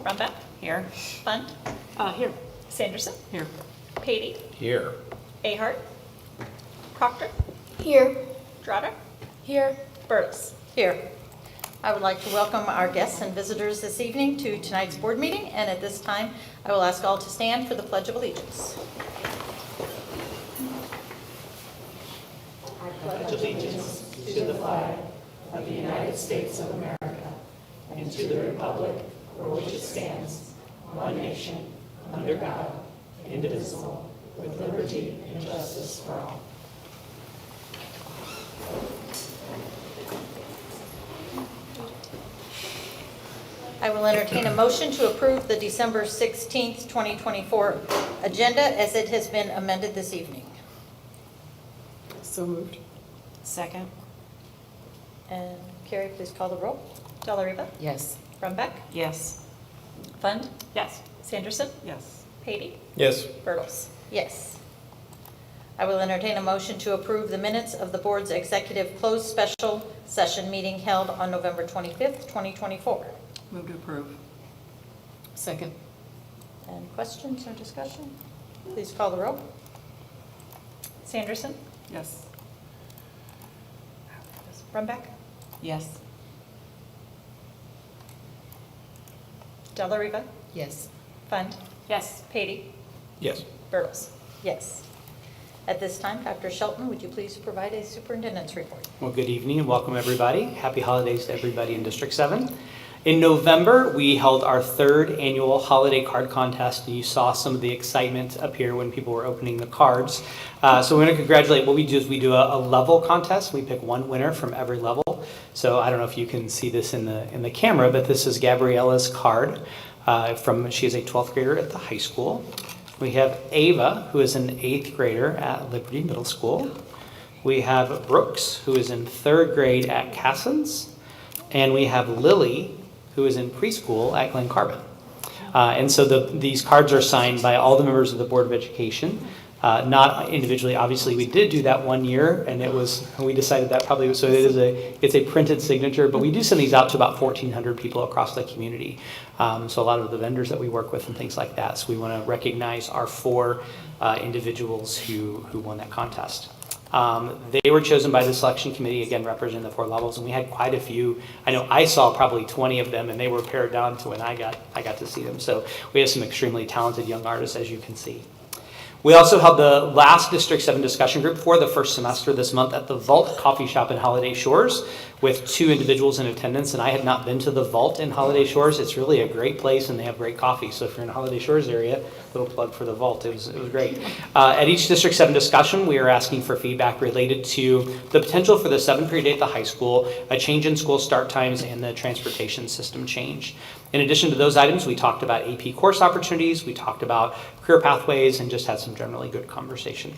Brumback. Here. Fund. Here. Sanderson. Here. Patey. Here. Ahart. Proctor. Here. Trotter. Here. Burles. Here. I would like to welcome our guests and visitors this evening to tonight's board meeting, and at this time, I will ask all to stand for the Pledge of Allegiance. I pledge allegiance to the flag of the United States of America and to the republic for which it stands, one nation, under God, indivisible, with liberty and justice for all. I will entertain a motion to approve the December 16th, 2024 agenda as it has been amended this evening. So moved. Second. And Carrie, please call the roll. Delariva. Yes. Brumback. Yes. Fund. Yes. Sanderson. Yes. Patey. Yes. Burles. Yes. I will entertain a motion to approve the minutes of the board's executive closed special session meeting held on November 25th, 2024. Move to approve. Second. And questions or discussion? Please call the roll. Sanderson. Yes. Brumback. Yes. Delariva. Yes. Fund. Yes. Patey. Yes. Burles. Yes. At this time, Dr. Shelton, would you please provide a superintendent's report? Well, good evening and welcome everybody. Happy holidays to everybody in District 7. In November, we held our third annual holiday card contest, and you saw some of the excitement up here when people were opening the cards. So we're going to congratulate. What we do is we do a level contest. We pick one winner from every level. So I don't know if you can see this in the camera, but this is Gabriella's card. She is a 12th grader at the high school. We have Ava, who is an 8th grader at Liberty Middle School. We have Brooks, who is in 3rd grade at Cassens. And we have Lily, who is in preschool at Glen Carbon. And so these cards are signed by all the members of the Board of Education, not individually. Obviously, we did do that one year, and we decided that probably was, so it's a printed signature, but we do send these out to about 1,400 people across the community. So a lot of the vendors that we work with and things like that. So we want to recognize our 4 individuals who won that contest. They were chosen by the selection committee, again, representing the 4 levels, and we had quite a few. I know I saw probably 20 of them, and they were pared down to when I got to see them. So we have some extremely talented young artists, as you can see. We also held the last District 7 discussion group for the first semester this month at the Vault Coffee Shop in Holiday Shores with 2 individuals in attendance, and I had not been to the Vault in Holiday Shores. It's really a great place, and they have great coffee. So if you're in the Holiday Shores area, little plug for the Vault. It was great. At each District 7 discussion, we are asking for feedback related to the potential for the 7th period day at the high school, a change in school start times, and the transportation system change. In addition to those items, we talked about AP course opportunities, we talked about career pathways, and just had some generally good conversation.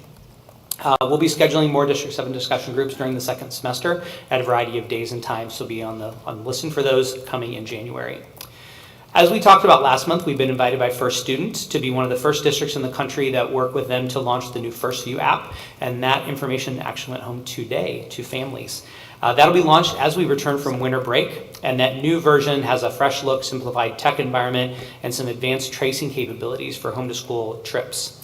We'll be scheduling more District 7 discussion groups during the 2nd semester at a variety of days and times, so be on the listen for those coming in January. As we talked about last month, we've been invited by First Student to be one of the first districts in the country that work with them to launch the new First View app, and that information actually went home today to families. That'll be launched as we return from winter break, and that new version has a fresh look, simplified tech environment, and some advanced tracing capabilities for home to school trips.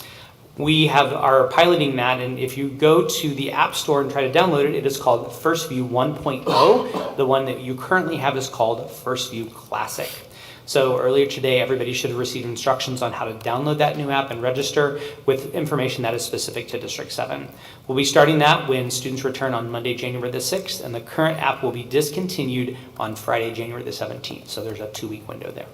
We are piloting that, and if you go to the App Store and try to download it, it is called First View 1.0. The one that you currently have is called First View Classic. So earlier today, everybody should have received instructions on how to download that new app and register with information that is specific to District 7. We'll be starting that when students return on Monday, January the 6th, and the current app will be discontinued on Friday, January the 17th. So there's a 2-week window there.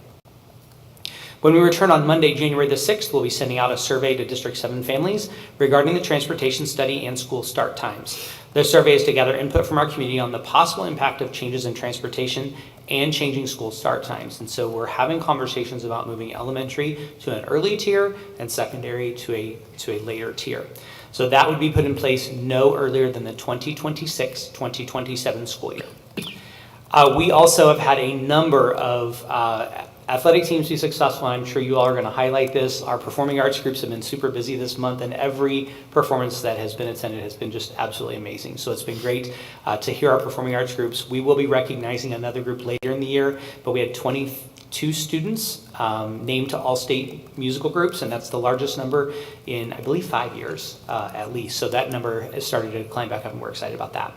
When we return on Monday, January the 6th, we'll be sending out a survey to District 7 families regarding the transportation study and school start times. The survey is to gather input from our community on the possible impact of changes in transportation and changing school start times. And so we're having conversations about moving elementary to an early tier and secondary to a later tier. So that would be put in place no earlier than the 2026-2027 school year. We also have had a number of athletic teams be successful, and I'm sure you all are going to highlight this. Our performing arts groups have been super busy this month, and every performance that has been attended has been just absolutely amazing. So it's been great to hear our performing arts groups. We will be recognizing another group later in the year, but we had 20 2 students named to all-state musical groups, and that's the largest number in, I believe, 5 years at least. So that number has started to climb back up, and we're excited about that.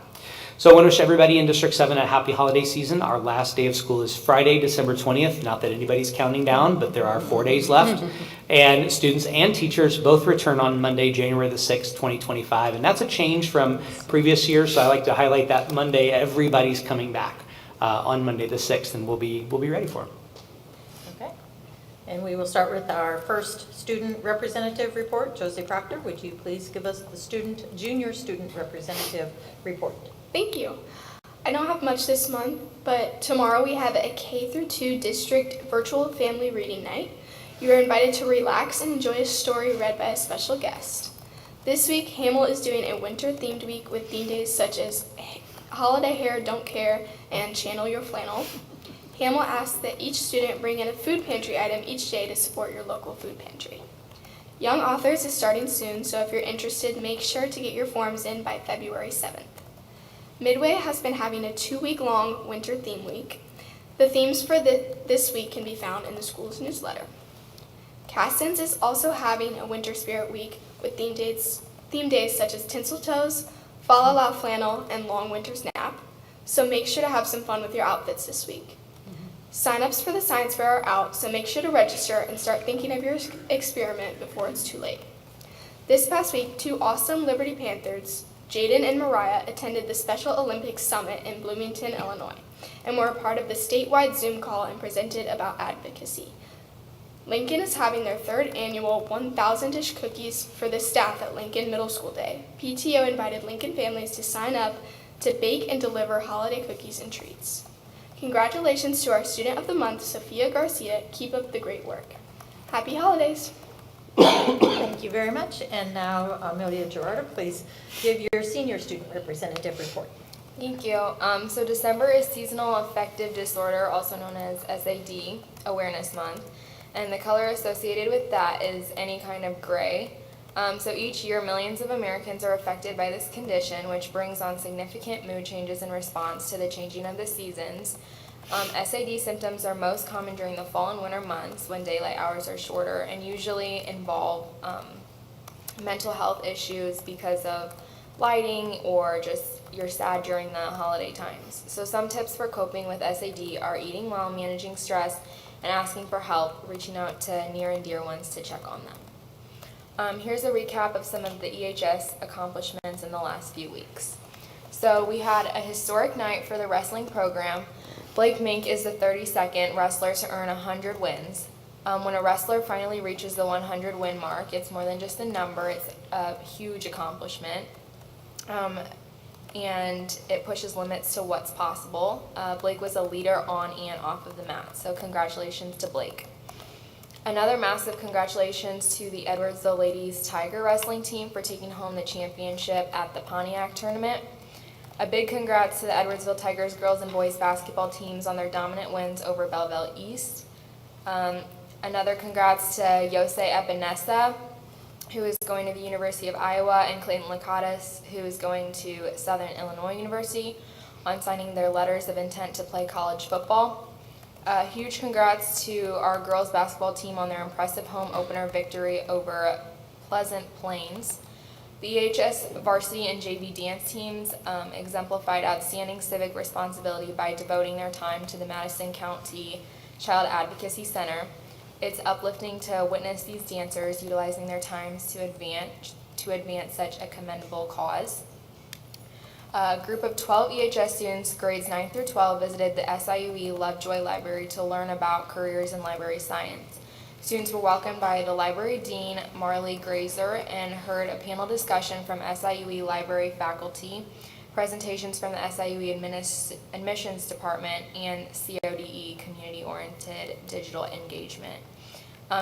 So I want to wish everybody in District 7 a happy holiday season. Our last day of school is Friday, December 20th. Not that anybody's counting down, but there are 4 days left. And students and teachers both return on Monday, January the 6th, 2025. And that's a change from previous years, so I like to highlight that Monday, everybody's coming back on Monday the 6th, and we'll be ready for them. Okay. And we will start with our first student representative report. Josie Proctor, would you please give us the junior student representative report? Thank you. I don't have much this month, but tomorrow we have a K-2 district virtual family reading night. You are invited to relax and enjoy a story read by a special guest. This week, Hamel is doing a winter-themed week with theme days such as Holiday Hair, Don't Care, and Channel Your Flannel. Hamel asks that each student bring in a food pantry item each day to support your local food pantry. Young Authors is starting soon, so if you're interested, make sure to get your forms in by February 7th. Midway has been having a 2-week-long winter theme week. The themes for this week can be found in the school's newsletter. Castins is also having a winter spirit week with theme days such as Tinseltoes, Fa La La Flannel, and Long Winter's Nap, so make sure to have some fun with your outfits this week. Sign-ups for the science fair are out, so make sure to register and start thinking of your experiment before it's too late. This past week, 2 awesome Liberty Panthers, Jaden and Mariah, attended the Special Olympics Summit in Bloomington, Illinois, and were a part of the statewide Zoom call and presented about advocacy. Lincoln is having their 3rd annual 1,000-dish cookies for the staff at Lincoln Middle School Day. PTO invited Lincoln families to sign up to bake and deliver holiday cookies and treats. Congratulations to our Student of the Month, Sophia Garcia. Keep up the great work. Happy holidays. Thank you very much. And now, Amelia Gerardo, please give your senior student representative report. Thank you. So December is Seasonal Affective Disorder, also known as SAD Awareness Month. And the color associated with that is any kind of gray. So each year, millions of Americans are affected by this condition, which brings on significant mood changes in response to the changing of the seasons. SAD symptoms are most common during the fall and winter months when daylight hours are shorter and usually involve mental health issues because of lighting or just you're sad during the holiday times. So some tips for coping with SAD are eating well, managing stress, and asking for help, reaching out to near and dear ones to check on them. Here's a recap of some of the EHS accomplishments in the last few weeks. So we had a historic night for the wrestling program. Blake Mink is the 32nd wrestler to earn 100 wins. When a wrestler finally reaches the 100 win mark, it's more than just a number, it's a huge accomplishment. And it pushes limits to what's possible. Blake was a leader on and off of the mat, so congratulations to Blake. Another massive congratulations to the Edwardsville Ladies Tiger Wrestling team for taking home the championship at the Pontiac tournament. A big congrats to the Edwardsville Tigers girls and boys basketball teams on their dominant wins over Belleville East. Another congrats to Yosei Epinesa, who is going to the University of Iowa, and Clayton Lakatos, who is going to Southern Illinois University, on signing their letters of intent to play college football. Huge congrats to our girls basketball team on their impressive home opener victory over Pleasant Plains. The EHS varsity and JV dance teams exemplified outstanding civic responsibility by devoting their time to the Madison County Child Advocacy Center. It's uplifting to witness these dancers utilizing their times to advance such a commendable cause. A group of 12 EHS students, grades 9 through 12, visited the SIUE Lovejoy Library to learn about careers in library science. Students were welcomed by the library dean, Marley Grazer, and heard a panel discussion from SIUE library faculty, presentations from the SIUE admissions department, and CODE, community-oriented digital engagement.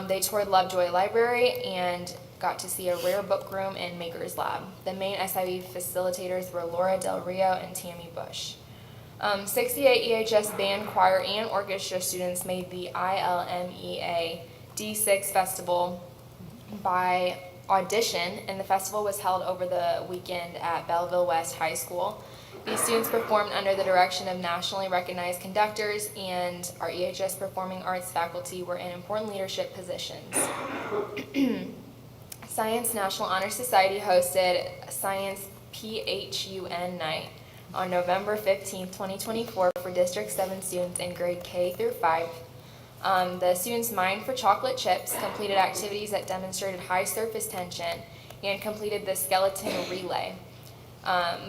They toured Lovejoy Library and got to see a rare book room and maker's lab. The main SIUE facilitators were Laura Del Rio and Tammy Bush. 68 EHS band, choir, and orchestra students made the ILMEA D6 Festival by audition, and the festival was held over the weekend at Belleville West High School. These students performed under the direction of nationally recognized conductors, and our EHS Performing Arts faculty were in important leadership positions. Science National Honor Society hosted Science PHUN Night on November 15, 2024 for District 7 students in grade K through 5. The students mined for chocolate chips, completed activities that demonstrated high surface tension, and completed the skeleton relay.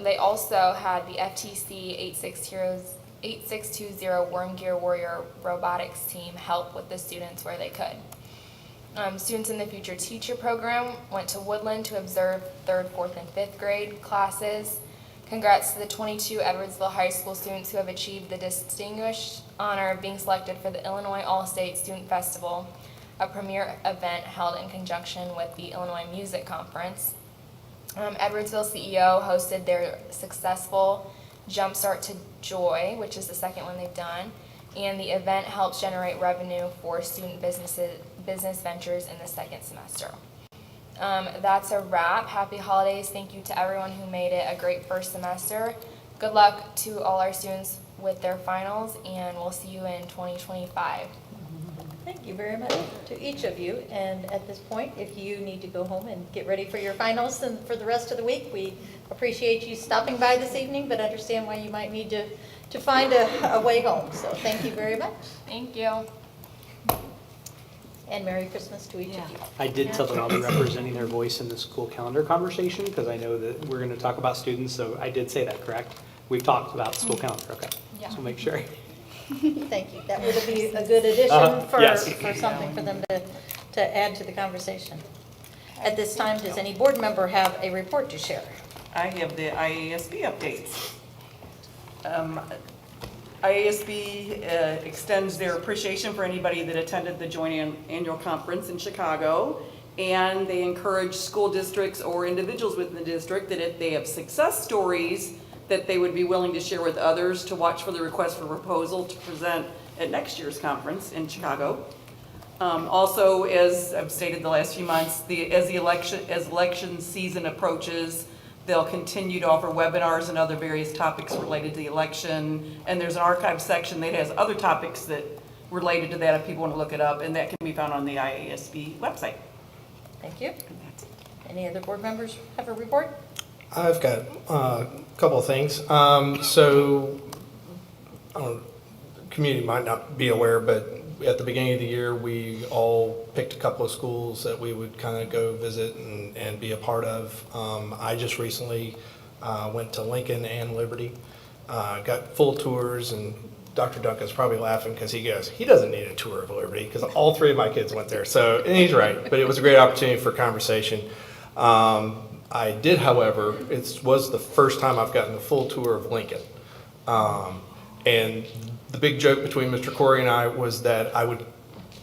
They also had the FTC 8620 Worm Gear Warrior robotics team help with the students where they could. Students in the Future Teacher program went to Woodland to observe 3rd, 4th, and 5th grade classes. Congrats to the 22 Edwardsville High School students who have achieved the distinguished honor of being selected for the Illinois All-State Student Festival, a premier event held in conjunction with the Illinois Music Conference. Edwardsville CEO hosted their successful Jumpstart to Joy, which is the second one they've done, and the event helps generate revenue for student business ventures in the second semester. That's a wrap. Happy holidays. Thank you to everyone who made it a great first semester. Good luck to all our students with their finals, and we'll see you in 2025. Thank you very much to each of you. And at this point, if you need to go home and get ready for your finals and for the rest of the week, we appreciate you stopping by this evening, but understand why you might need to find a way home. So thank you very much. Thank you. And Merry Christmas to each of you. I did tell them I'll be representing their voice in the school calendar conversation because I know that we're going to talk about students, so I did say that, correct? We've talked about school calendar, okay. Yeah. So make sure. Thank you. That would be a good addition for yes. something for them to add to the conversation. At this time, does any board member have a report to share? I have the IASB updates. IASB extends their appreciation for anybody that attended the joint annual conference in Chicago, and they encourage school districts or individuals within the district that if they have success stories that they would be willing to share with others, to watch for the request for proposal to present at next year's conference in Chicago. Also, as I've stated the last few months, as election season approaches, they'll continue to offer webinars and other various topics related to the election. And there's an archive section that has other topics that related to that if people want to look it up, and that can be found on the IASB website. Thank you. Any other board members have a report? I've got a couple of things. Community might not be aware, but at the beginning of the year, we all picked a couple of schools that we would kind of go visit and be a part of. I just recently went to Lincoln and Liberty, got full tours, and Dr. Duncan's probably laughing because he goes, he doesn't need a tour of Liberty because all three of my kids went there. So, and he's right, but it was a great opportunity for conversation. I did, however, it was the first time I've gotten the full tour of Lincoln. And the big joke between Mr. Corey and I was that I would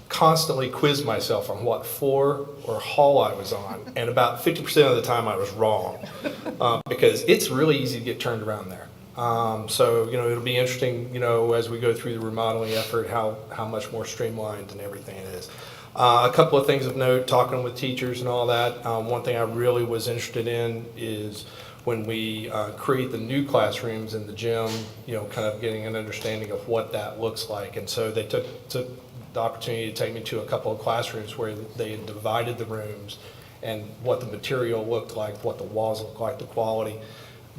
constantly quiz myself on what floor or hall I was on, and about 50% of the time I was wrong, because it's really easy to get turned around there. So, it'll be interesting, as we go through the remodeling effort, how much more streamlined and everything it is. A couple of things of note, talking with teachers and all that. One thing I really was interested in is when we create the new classrooms in the gym, kind of getting an understanding of what that looks like. And so they took the opportunity to take me to a couple of classrooms where they had divided the rooms and what the material looked like, what the walls looked like, the quality.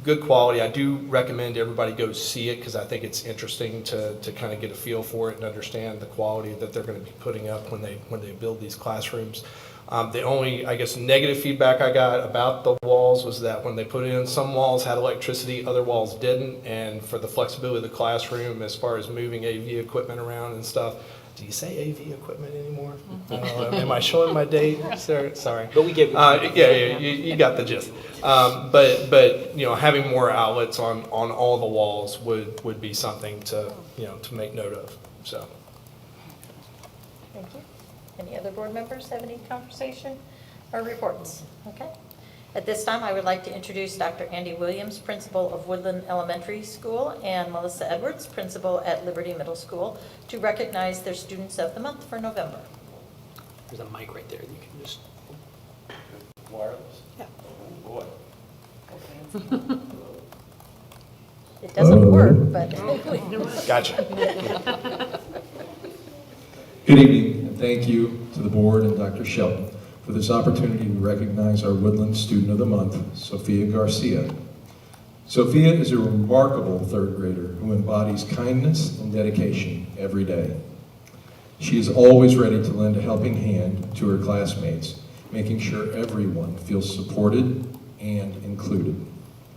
Good quality. I do recommend everybody go see it because I think it's interesting to kind of get a feel for it and understand the quality that they're going to be putting up when they build these classrooms. The only, I guess, negative feedback I got about the walls was that when they put in, some walls had electricity, other walls didn't, and for the flexibility of the classroom as far as moving AV equipment around and stuff. Do you say AV equipment anymore? Am I showing my date? Sorry. But we give you got the gist. But having more outlets on all the walls would be something to make note of. So. Thank you. Any other board members have any conversation or reports? Okay. At this time, I would like to introduce Dr. Andy Williams, principal of Woodland Elementary School, and Melissa Edwards, principal at Liberty Middle School, to recognize their Students of the Month for November. There's a mic right there. You can just. Wireless? Yeah. Oh, boy. It doesn't work, but. Gotcha. Good evening, and thank you to the board and Dr. Shelton for this opportunity to recognize our Woodland Student of the Month, Sophia Garcia. Sophia is a remarkable third grader who embodies kindness and dedication every day. She is always ready to lend a helping hand to her classmates, making sure everyone feels supported and included.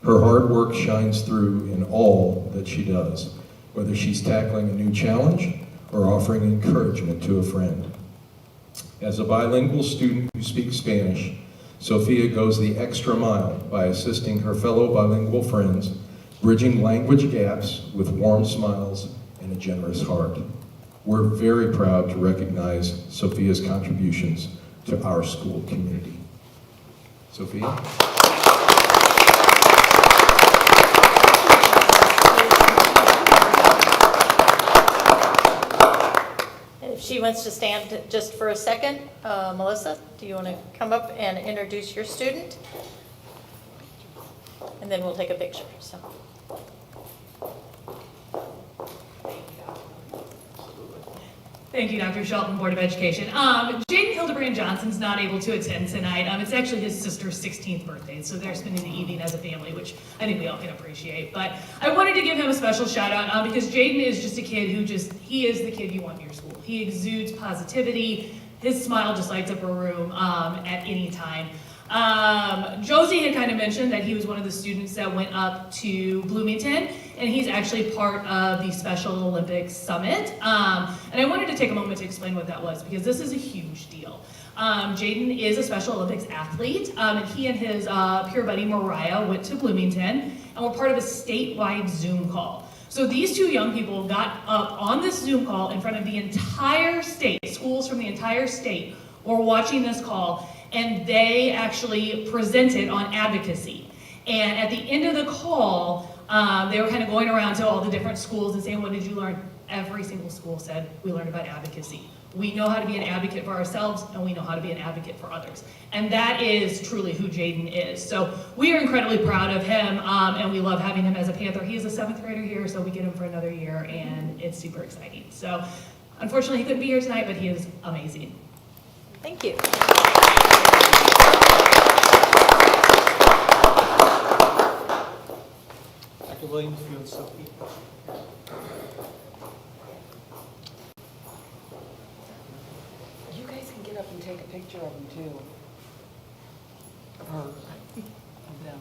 Her hard work shines through in all that she does, whether she's tackling a new challenge or offering encouragement to a friend. As a bilingual student who speaks Spanish, Sophia goes the extra mile by assisting her fellow bilingual friends, bridging language gaps with warm smiles and a generous heart. We're very proud to recognize Sophia's contributions to our school community. Sophia? If she wants to stand just for a second, Melissa, do you want to come up and introduce your student? And then we'll take a picture. So. Thank you, Dr. Shelton, Board of Education. Jaden Hildebrand Johnson's not able to attend tonight. It's actually his sister's 16th birthday, so they're spending the evening as a family, which I think we all can appreciate. But I wanted to give him a special shout out because Jaden is just a kid who he is the kid you want in your school. He exudes positivity. His smile just lights up a room at any time. Josie had kind of mentioned that he was one of the students that went up to Bloomington, and he's actually part of the Special Olympics Summit. And I wanted to take a moment to explain what that was, because this is a huge deal. Jaden is a Special Olympics athlete, and he and his peer buddy Mariah went to Bloomington and were part of a statewide Zoom call. So these two young people got up on this Zoom call in front of the entire state. Schools from the entire state were watching this call, and they actually presented on advocacy. And at the end of the call, they were kind of going around to all the different schools and saying, what did you learn? Every single school said, we learned about advocacy. We know how to be an advocate for ourselves, and we know how to be an advocate for others. And that is truly who Jaden is. So we are incredibly proud of him, and we love having him as a Panther. He is a 7th grader here, so we get him for another year, and it's super exciting. So unfortunately, he couldn't be here tonight, but he is amazing. Thank you. Dr. Williams, you and Sophie. You guys can get up and take a picture of them too. Of her. Of them.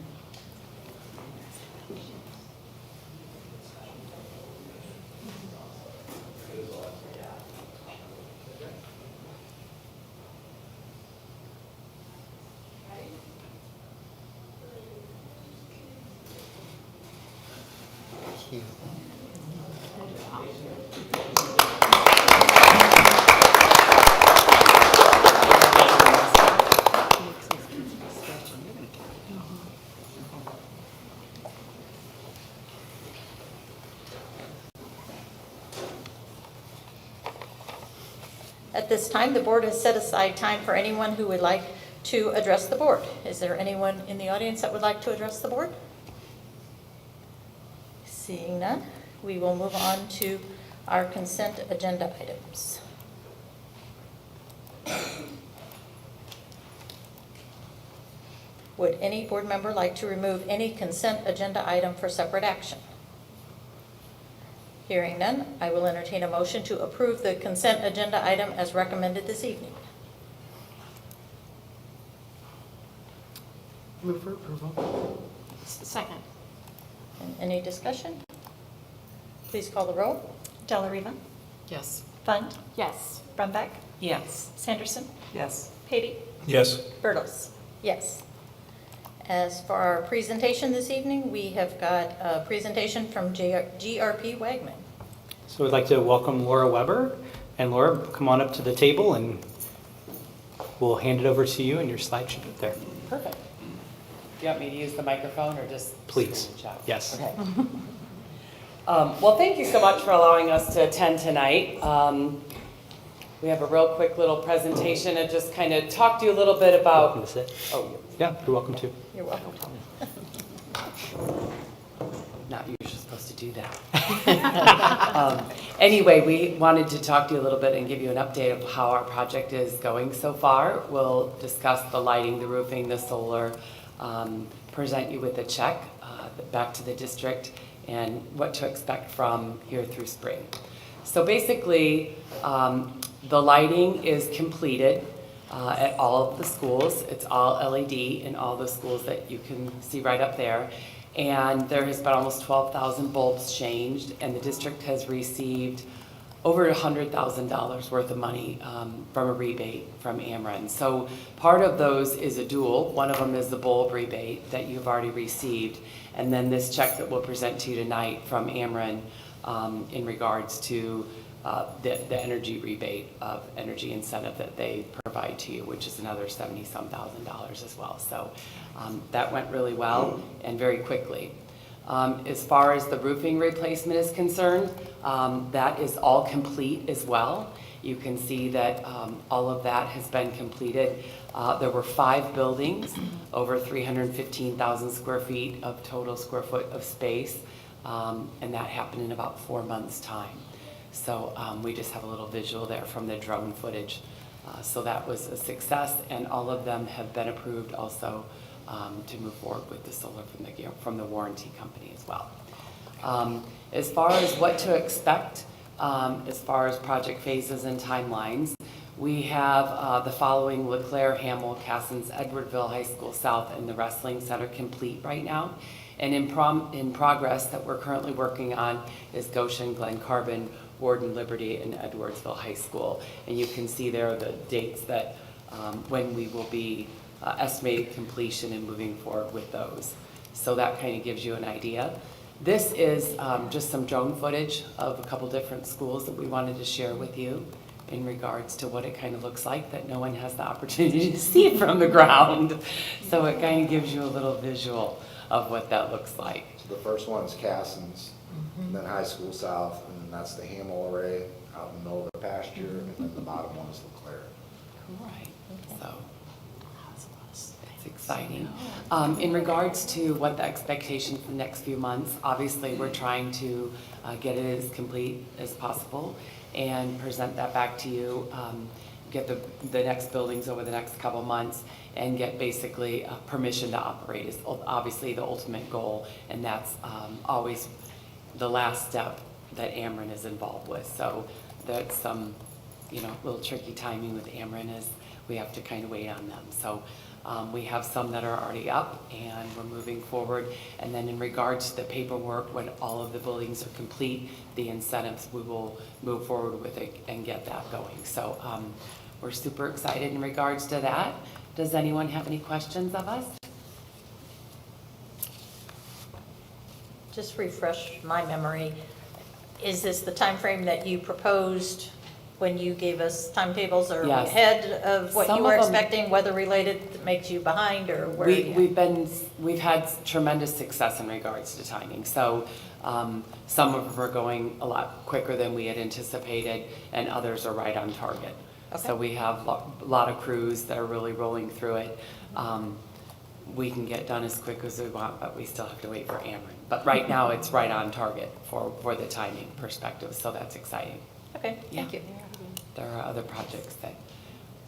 At this time, the board has set aside time for anyone who would like to address the board. Is there anyone in the audience that would like to address the board? Seeing none, we will move on to our consent agenda items. Would any board member like to remove any consent agenda item for separate action? Hearing none, I will entertain a motion to approve the consent agenda item as recommended this evening. Move for approval. Second. And any discussion? Please call the roll. Delariva, Yes. Fund, Yes. Brumback, Yes. Sanderson, Yes. Patey, Yes. Bertles. Yes. As for our presentation this evening, we have got a presentation from GRP Wagman. So we'd like to welcome Laura Weber. And Laura, come on up to the table and we'll hand it over to you, and your slide should be there. Perfect. Do you want me to use the microphone or just? Please. scream and shout? Yes. Okay. Well, thank you so much for allowing us to attend tonight. We have a real quick little presentation and just kind of talk to you a little bit about. Welcome to sit. Oh, Yeah, you're welcome to. You're welcome. not usually. supposed to do that. Anyway, we wanted to talk to you a little bit and give you an update of how our project is going so far. We'll discuss the lighting, the roofing, the solar, present you with a check back to the district and what to expect from here through spring. So basically, the lighting is completed at all of the schools. It's all LED in all the schools that you can see right up there. And there has been almost 12,000 bulbs changed, and the district has received over $100,000 worth of money from a rebate from Ameren. So part of those is a dual. One of them is the bulb rebate that you've already received, and then this check that we'll present to you tonight from Ameren in regards to the energy rebate of energy incentive that they provide to you, which is another $70-some thousand as well. So that went really well and very quickly. As far as the roofing replacement is concerned, that is all complete as well. You can see that all of that has been completed. There were 5 buildings, over 315,000 square feet of total square foot of space, and that happened in about 4 months' time. So we just have a little visual there from the drone footage. So that was a success, and all of them have been approved also to move forward with the solar from the warranty company as well. As far as what to expect, as far as project phases and timelines, we have the following: LeClaire, Hamel, Cassens, Edwardville High School South, and the Wrestling Center complete right now. And in progress that we're currently working on is Goshen, Glen Carbon, Warden, Liberty, and Edwardsville High School. And you can see there the dates that when we will be estimated completion and moving forward with those. So that kind of gives you an idea. This is just some drone footage of a couple different schools that we wanted to share with you in regards to what it kind of looks like that no one has the opportunity to see from the ground. So it kind of gives you a little visual of what that looks like. So the first one is Cassens, and then High School South, and then that's the Hamel array out in the middle of the pasture, and then the bottom one is LeClaire. Right. So it's exciting. In regards to what the expectation for the next few months, obviously we're trying to get it as complete as possible and present that back to you, get the next buildings over the next couple months, and get basically permission to operate is obviously the ultimate goal, and that's always the last step that Ameren is involved with. So that's some, little tricky timing with Ameren is we have to kind of wait on them. So we have some that are already up and we're moving forward. And then in regards to the paperwork, when all of the buildings are complete, the incentives, we will move forward with it and get that going. So we're super excited in regards to that. Does anyone have any questions of us? Just refresh my memory. Is this the time frame that you proposed when you gave us timetables, or Yes. ahead of what Some you were of them- expecting, weather related, that makes you behind, or where? are you? We've had tremendous success in regards to timing. So some of them are going a lot quicker than we had anticipated, and others are right on target. Okay. So we have a lot of crews that are really rolling through it. We can get done as quick as we want, but we still have to wait for Ameren. But right now, it's right on target for the timing perspective, so that's exciting. Okay, thank Yeah. you. There are other projects that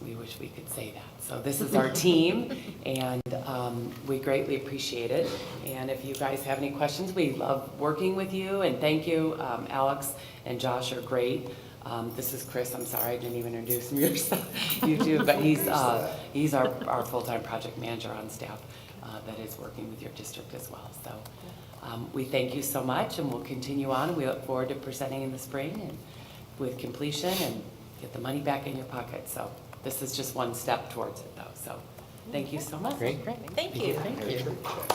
we wish we could say that. So this is our team, and we greatly appreciate it. And if you guys have any questions, we love working with you, and thank you. Alex and Josh are great. This is Chris. I'm sorry I didn't even introduce him yourself. You do, but he's our full-time project manager on staff that is working with your district as well. So we thank you so much, and we'll continue on. We look forward to presenting in the spring and with completion and get the money back in your pocket. So this is just one step towards it, though. So thank you so much. Great. Thank you.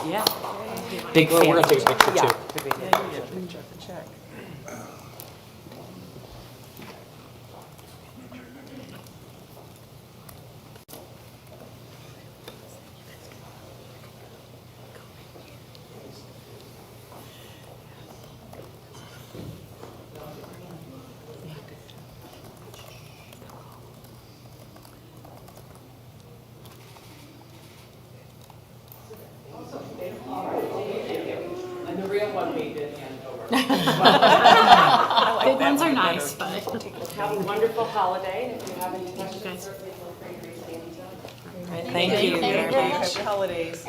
Yeah. Big We're going to take a picture Yeah. too. Check. And the real one we did hand over. Big ones are nice, but. Have a wonderful holiday, and if you have any questions, guys. certainly feel free to reach me anytime. Thank you Thank you very much. Happy holidays.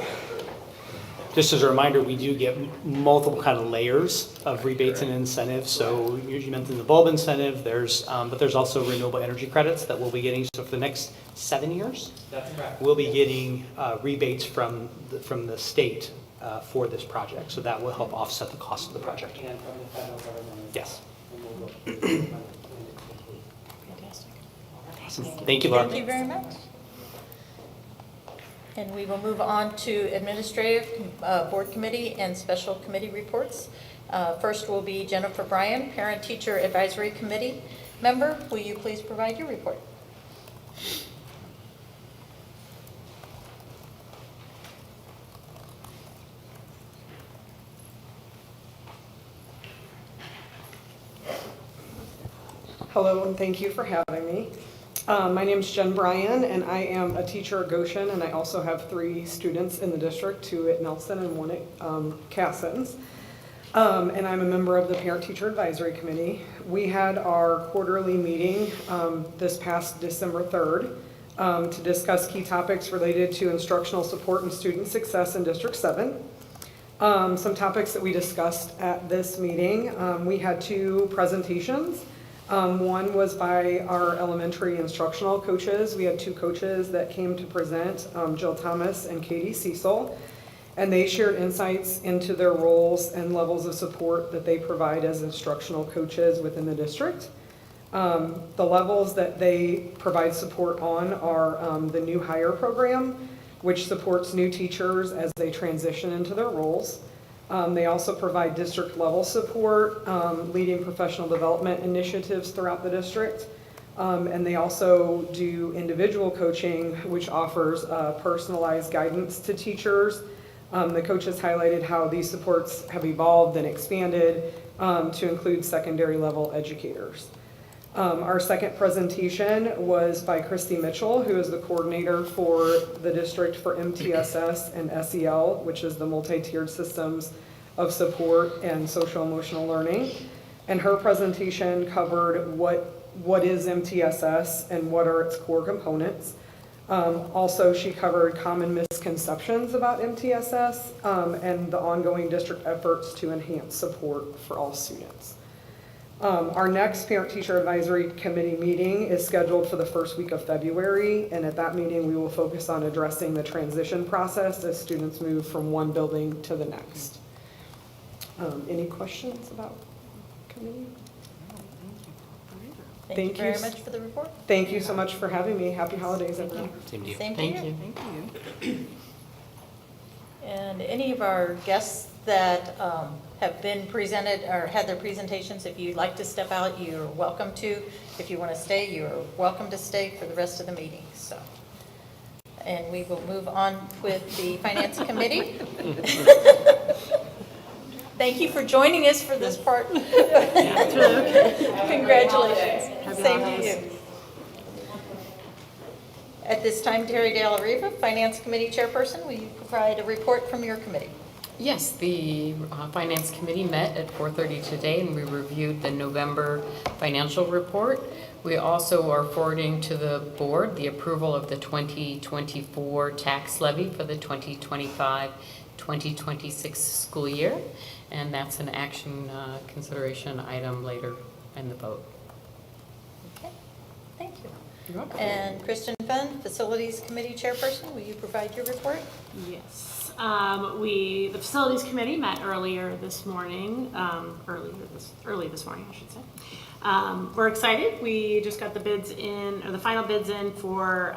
Just as a reminder, we do get multiple kind of layers of rebates and incentives. So you mentioned the bulb incentive, but there's also renewable energy credits that we'll be getting. So for the next 7 years, That's correct. we'll be getting rebates from the state for this project. So that will help offset the cost of the project. And from the federal government. Yes. And we'll go- Awesome. Thank you, Laura. Thank you very much. And we will move on to administrative, board committee, and special committee reports. First will be Jennifer Bryan, Parent Teacher Advisory Committee member. Will you please provide your report? Hello, and thank you for having me. My name is Jen Bryan, and I am a teacher at Goshen, and I also have 3 students in the district, 2 at Nelson and 1 at Cassins. And I'm a member of the Parent Teacher Advisory Committee. We had our quarterly meeting this past December 3rd to discuss key topics related to instructional support and student success in District 7. Some topics that we discussed at this meeting, we had 2 presentations. One was by our elementary instructional coaches. We had 2 coaches that came to present, Jill Thomas and Katie Cecil, and they shared insights into their roles and levels of support that they provide as instructional coaches within the district. The levels that they provide support on are the new hire program, which supports new teachers as they transition into their roles. They also provide district level support, leading professional development initiatives throughout the district. And they also do individual coaching, which offers personalized guidance to teachers. The coaches highlighted how these supports have evolved and expanded to include secondary level educators. Our second presentation was by Christy Mitchell, who is the coordinator for the district for MTSS and SEL, which is the multi-tiered systems of support and social emotional learning. And her presentation covered what is MTSS and what are its core components. Also, she covered common misconceptions about MTSS and the ongoing district efforts to enhance support for all students. Our next Parent-Teacher Advisory Committee meeting is scheduled for the first week of February, and at that meeting we will focus on addressing the transition process as students move from one building to the next. Any questions about committee? Thank you very much for the report. Thank you so much for having me. Happy holidays, everyone. Same to you. Same to you. Thank you. And any of our guests that have been presented or had their presentations, if you'd like to step out, you're welcome to. If you want to stay, you're welcome to stay for the rest of the meeting. So, and we will move on with the Finance Committee. Thank you for joining us for this part. Congratulations. Same to you. At this time, Terry De La Riva, Finance Committee Chairperson, will you provide a report from your committee? Yes, the Finance Committee met at 4:30 today, and we reviewed the November financial report. We also are forwarding to the board the approval of the 2024 tax levy for the 2025-2026 school year, and that's an action consideration item later in the vote. Okay, thank you. And Kristen Fenn, Facilities Committee Chairperson, will you provide your report? Yes. The Facilities Committee met earlier this morning, early this morning, I should say. We're excited. We just got the bids in, or the final bids in for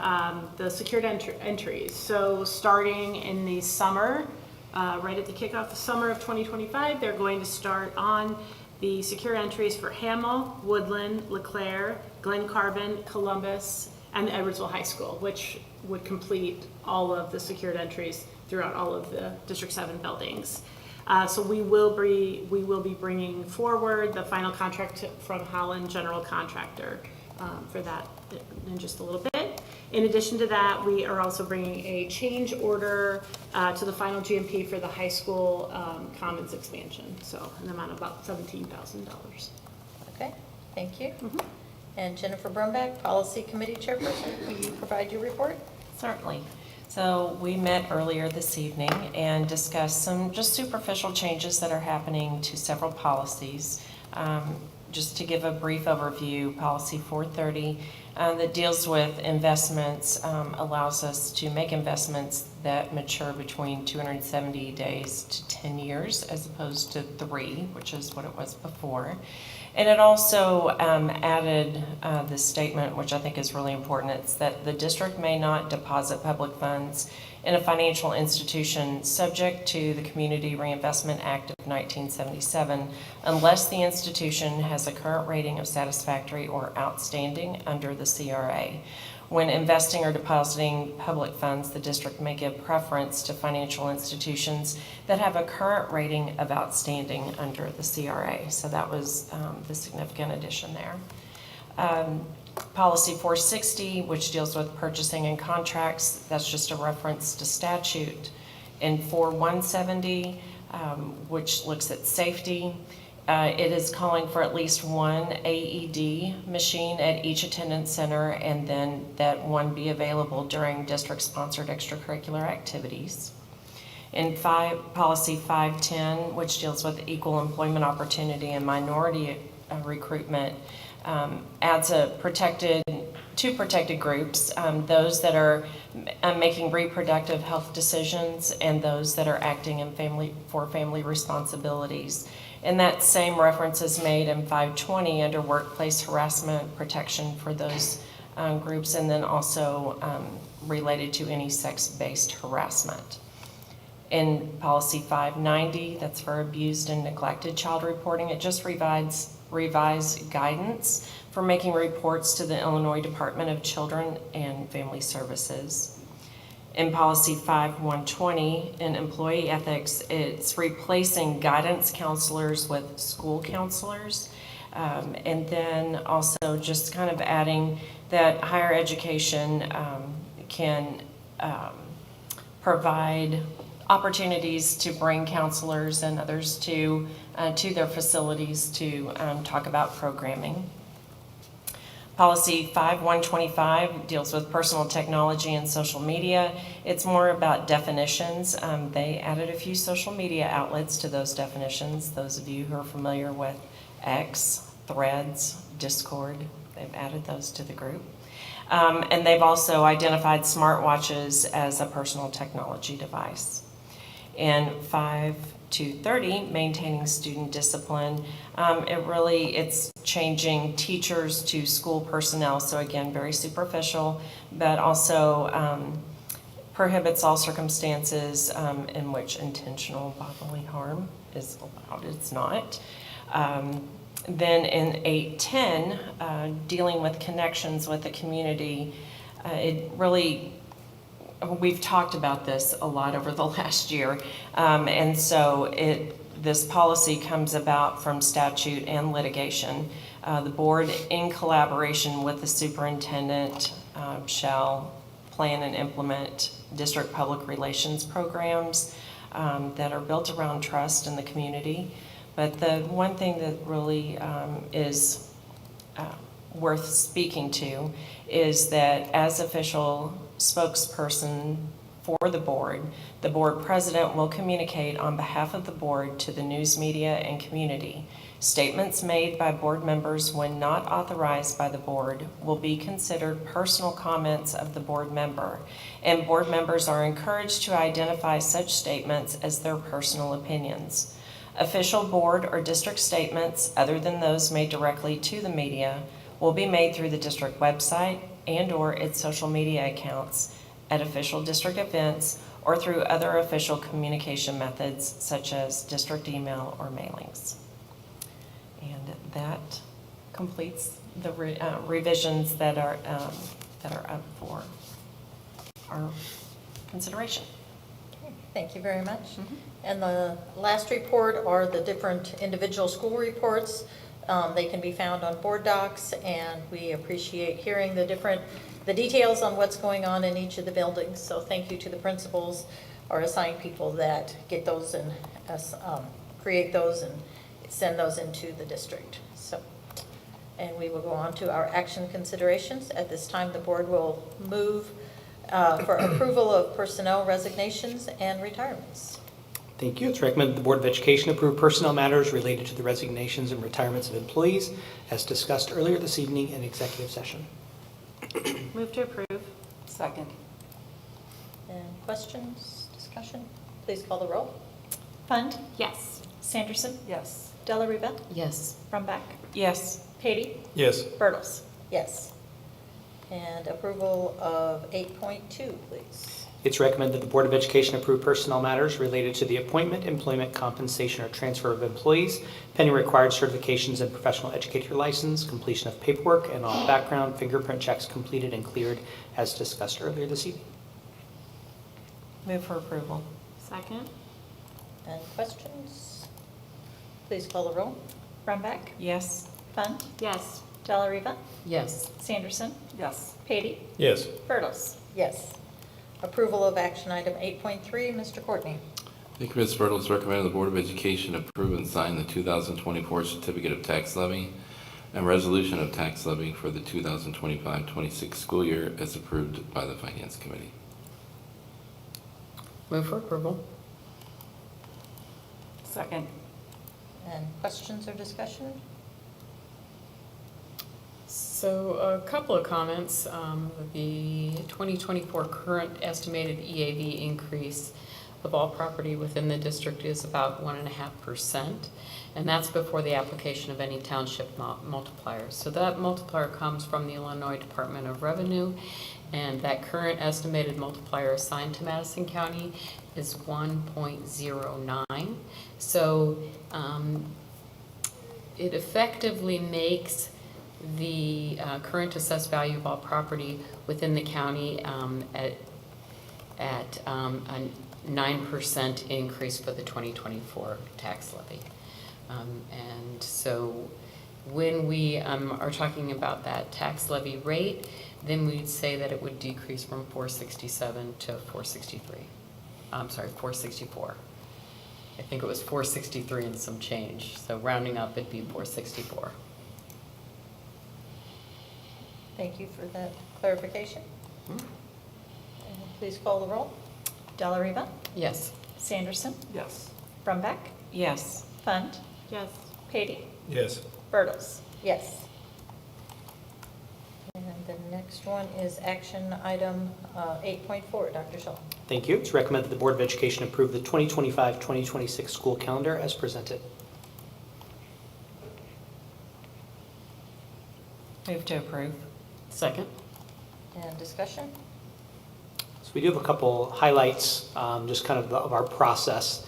the secured entries. So starting in the summer, right at the kickoff of summer of 2025, they're going to start on the secure entries for Hamel, Woodland, LeClaire, Glen Carbon, Columbus, and Edwardsville High School, which would complete all of the secured entries throughout all of the District 7 buildings. So we will be bringing forward the final contract from Holland General Contractor for that in just a little bit. In addition to that, we are also bringing a change order to the final GMP for the high school commons expansion, so an amount of about $17,000. Okay, thank you. And Jennifer Brumback, Policy Committee Chairperson, will you provide your report? Certainly. So we met earlier this evening and discussed some just superficial changes that are happening to several policies. Just to give a brief overview, Policy 430 that deals with investments allows us to make investments that mature between 270 days to 10 years as opposed to 3, which is what it was before. And it also added this statement, which I think is really important. It's that the district may not deposit public funds in a financial institution subject to the Community Reinvestment Act of 1977 unless the institution has a current rating of satisfactory or outstanding under the CRA. When investing or depositing public funds, the district may give preference to financial institutions that have a current rating of outstanding under the CRA. So that was the significant addition there. Policy 460, which deals with purchasing and contracts, that's just a reference to statute. And 4170, which looks at safety, it is calling for at least one AED machine at each attendance center, and then that one be available during district-sponsored extracurricular activities. In Policy 510, which deals with equal employment opportunity and minority recruitment, adds two protected groups, those that are making reproductive health decisions and those that are acting in for family responsibilities. And that same reference is made in 520 under workplace harassment protection for those groups, and then also related to any sex-based harassment. In Policy 590, that's for abused and neglected child reporting, it just revised guidance for making reports to the Illinois Department of Children and Family Services. In Policy 5120, in employee ethics, it's replacing guidance counselors with school counselors. And then also just kind of adding that higher education can provide opportunities to bring counselors and others to their facilities to talk about programming. Policy 5125 deals with personal technology and social media. It's more about definitions. They added a few social media outlets to those definitions. Those of you who are familiar with X, Threads, Discord, they've added those to the group. And they've also identified smartwatches as a personal technology device. And 5230, maintaining student discipline, it's changing teachers to school personnel. So again, very superficial, but also prohibits all circumstances in which intentional bodily harm is allowed. It's not. Then in 810, dealing with connections with the community, we've talked about this a lot over the last year, and so this policy comes about from statute and litigation. The board, in collaboration with the superintendent, shall plan and implement district public relations programs that are built around trust in the community. But the one thing that really is worth speaking to is that as official spokesperson for the board president will communicate on behalf of the board to the news media and community. Statements made by board members when not authorized by the board will be considered personal comments of the board member, and board members are encouraged to identify such statements as their personal opinions. Official board or district statements, other than those made directly to the media, will be made through the district website and/or its social media accounts, at official district events, or through other official communication methods such as district email or mailings. And that completes the revisions that are up for our consideration. Thank you very much. And the last report are the different individual school reports. They can be found on board docs, and we appreciate hearing the different the details on what's going on in each of the buildings. So thank you to the principals or assigned people that get those and create those and send those into the district. So, and we will go on to our action considerations. At this time, the board will move for approval of personnel resignations and retirements. Thank you. It's recommended the Board of Education approve personnel matters related to the resignations and retirements of employees as discussed earlier this evening in executive session. Move to approve. Second. And questions, discussion? Please call the roll. Fund, Yes. Sanderson, Yes. Delariva, Yes. Brumback, Yes. Patey, Yes. Birtles. Yes. And approval of 8.2, please. It's recommended that the Board of Education approve personnel matters related to the appointment, employment, compensation, or transfer of employees, pending required certifications and professional educator license, completion of paperwork, and all background fingerprint checks completed and cleared as discussed earlier this evening. Move for approval. Second. And questions? Please call the roll. Brumback, Yes. Fund, Yes. Delariva, Yes. Sanderson, Yes. Patey, Yes. Birtles. Yes. Approval of action item 8.3, Mr. Courtney. Thank you, Ms. Birtles. Recommend the Board of Education approve and sign the 2024 Certificate of Tax Levy and Resolution of Tax Levy for the 2025-26 school year as approved by the Finance Committee. Move for approval. Second. And questions or discussion? So a couple of comments. The 2024 current estimated EAV increase of all property within the district is about 1.5%, and that's before the application of any township multipliers. So that multiplier comes from the Illinois Department of Revenue, and that current estimated multiplier assigned to Madison County is 1.09. So it effectively makes the current assessed value of all property within the county at a 9% increase for the 2024 tax levy. And so when we are talking about that tax levy rate, then we'd say that it would decrease from 467 to 463. I'm sorry, 464. I think it was 463 and some change. So rounding up, it'd be 464. Thank you for that clarification. And please call the roll. Delariva, Yes. Sanderson, Yes. Brumback, Yes. Fund, Yes. Patey, Yes. Birtles. Yes. And the next one is action item 8.4. Dr. Shaw. Thank you. It's recommended that the Board of Education approve the 2025-2026 school calendar as presented. Move to approve. Second. And discussion? So we do have a couple highlights, just kind of our process.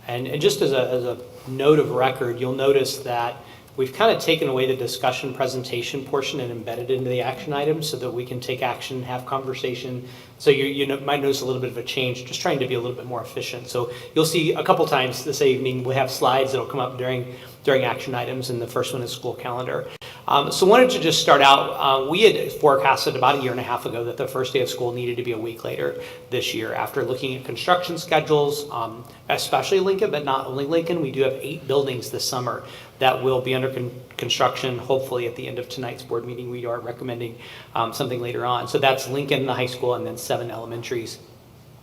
And just as a note of record, you'll notice that we've kind of taken away the discussion presentation portion and embedded it into the action items so that we can take action, have conversation. So you might notice a little bit of a change, just trying to be a little bit more efficient. So you'll see a couple times this evening, we have slides that'll come up during action items, and the first one is school calendar. So wanted to just start out, we had forecasted about 1.5 years ago that the first day of school needed to be a week later this year. After looking at construction schedules, especially Lincoln, but not only Lincoln, we do have 8 buildings this summer that will be under construction. Hopefully at the end of tonight's board meeting, we are recommending something later on. So that's Lincoln, the high school, and then 7 elementaries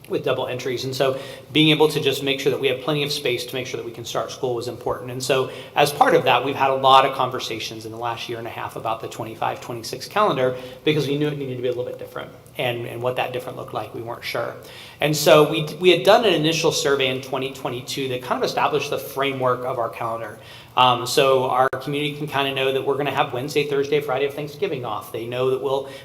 with double entries. And so being able to just make sure that we have plenty of space to make sure that we can start school was important. And so as part of that, we've had a lot of conversations in the last 1.5 years about the 25-26 calendar, because we knew it needed to be a little bit different, and what that different looked like, we weren't sure. And so we had done an initial survey in 2022 that kind of established the framework of our calendar. So our community can kind of know that we're going to have Wednesday, Thursday, Friday of Thanksgiving off. They know that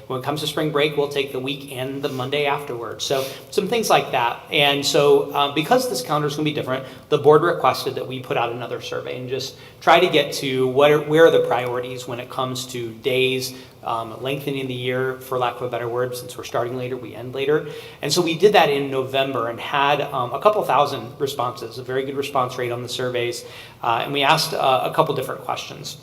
when it comes to spring break, we'll take the week and the Monday afterwards. So some things like that. And so because this calendar is going to be different, the board requested that we put out another survey and just try to get to where are the priorities when it comes to days, lengthening the year, for lack of a better word. Since we're starting later, we end later. And so we did that in November and had a couple thousand responses, a very good response rate on the surveys. And we asked a couple different questions.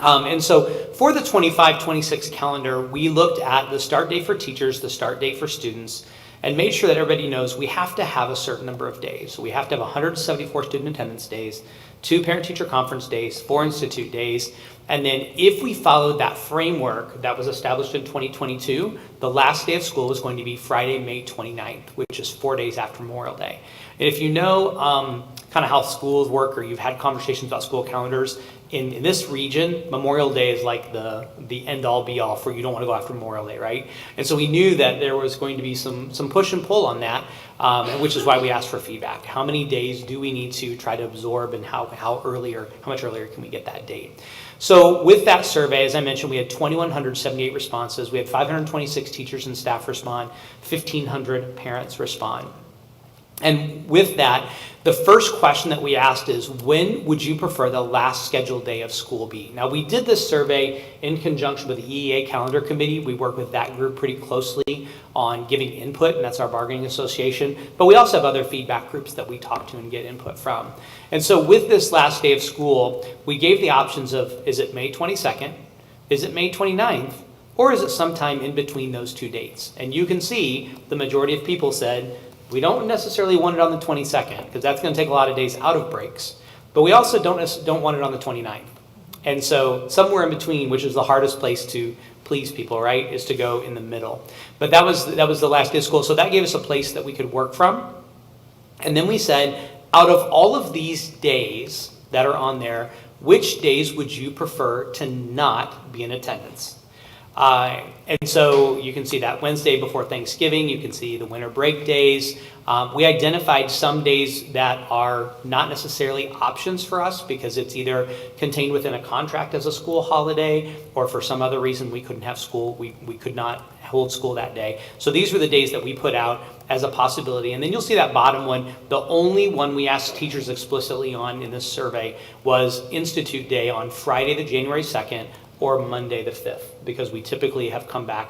And so for the 25-26 calendar, we looked at the start date for teachers, the start date for students, and made sure that everybody knows we have to have a certain number of days. So we have to have 174 student attendance days, 2 parent-teacher conference days, 4 institute days, and then if we followed that framework that was established in 2022, the last day of school was going to be Friday, May 29th, which is 4 days after Memorial Day. And if you know kind of how schools work, or you've had conversations about school calendars, in this region, Memorial Day is like the end-all be-all for you don't want to go after Memorial Day, right? And so we knew that there was going to be some push and pull on that, which is why we asked for feedback. How many days do we need to try to absorb, and how much earlier can we get that date? So with that survey, as I mentioned, we had 2,178 responses. We had 526 teachers and staff respond, 1,500 parents respond. And with that, the first question that we asked is, when would you prefer the last scheduled day of school be? Now, we did this survey in conjunction with the EEA Calendar Committee. We work with that group pretty closely on giving input, and that's our bargaining association. But we also have other feedback groups that we talk to and get input from. And so with this last day of school, we gave the options of, is it May 22nd? Is it May 29th? Or is it sometime in between those two dates? And you can see the majority of people said, we don't necessarily want it on the 22nd, because that's going to take a lot of days out of breaks. But we also don't want it on the 29th. And so somewhere in between, which is the hardest place to please people, right, is to go in the middle. But that was the last day of school. So that gave us a place that we could work from. And then we said, out of all of these days that are on there, which days would you prefer to not be in attendance? And so you can see that Wednesday before Thanksgiving, you can see the winter break days. We identified some days that are not necessarily options for us because it's either contained within a contract as a school holiday, or for some other reason we couldn't have school, we could not hold school that day. So these were the days that we put out as a possibility. And then you'll see that bottom one, the only one we asked teachers explicitly on in this survey was Institute Day on Friday, the January 2nd, or Monday the 5th, because we typically have come back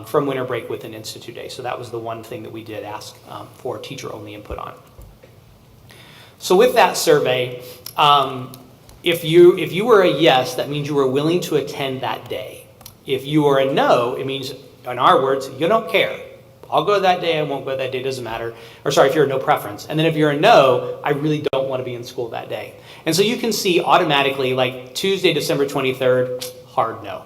from winter break with an Institute Day. So that was the one thing that we did ask for teacher-only input on. So with that survey, if you were a yes, that means you were willing to attend that day. If you were a no, it means, in our words, you don't care. I'll go that day, I won't go that day, doesn't matter. Or sorry, if you're a no preference. And then if you're a no, I really don't want to be in school that day. And so you can see automatically, like Tuesday, December 23rd, hard no,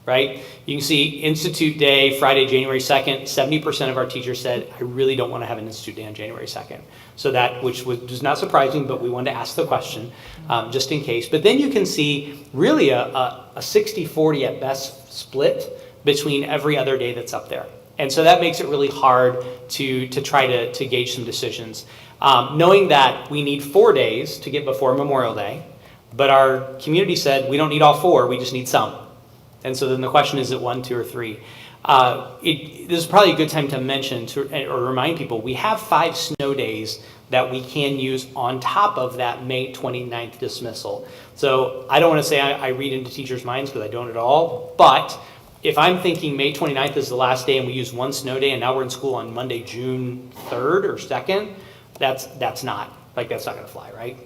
right? You can see Institute Day, Friday, January 2nd, 70% of our teachers said, I really don't want to have an Institute Day on January 2nd. So that, which was not surprising, but we wanted to ask the question just in case. But then you can see really a 60-40 at best split between every other day that's up there. And so that makes it really hard to try to gauge some decisions. Knowing that we need 4 days to get before Memorial Day, but our community said we don't need all 4, we just need some. And so then the question is, it 1, 2, or 3? This is probably a good time to mention or remind people, we have 5 snow days that we can use on top of that May 29th dismissal. So I don't want to say I read into teachers' minds, because I don't at all, but if I'm thinking May 29th is the last day and we use 1 snow day and now we're in school on Monday, June 3rd or 2nd, that's not going to fly, right?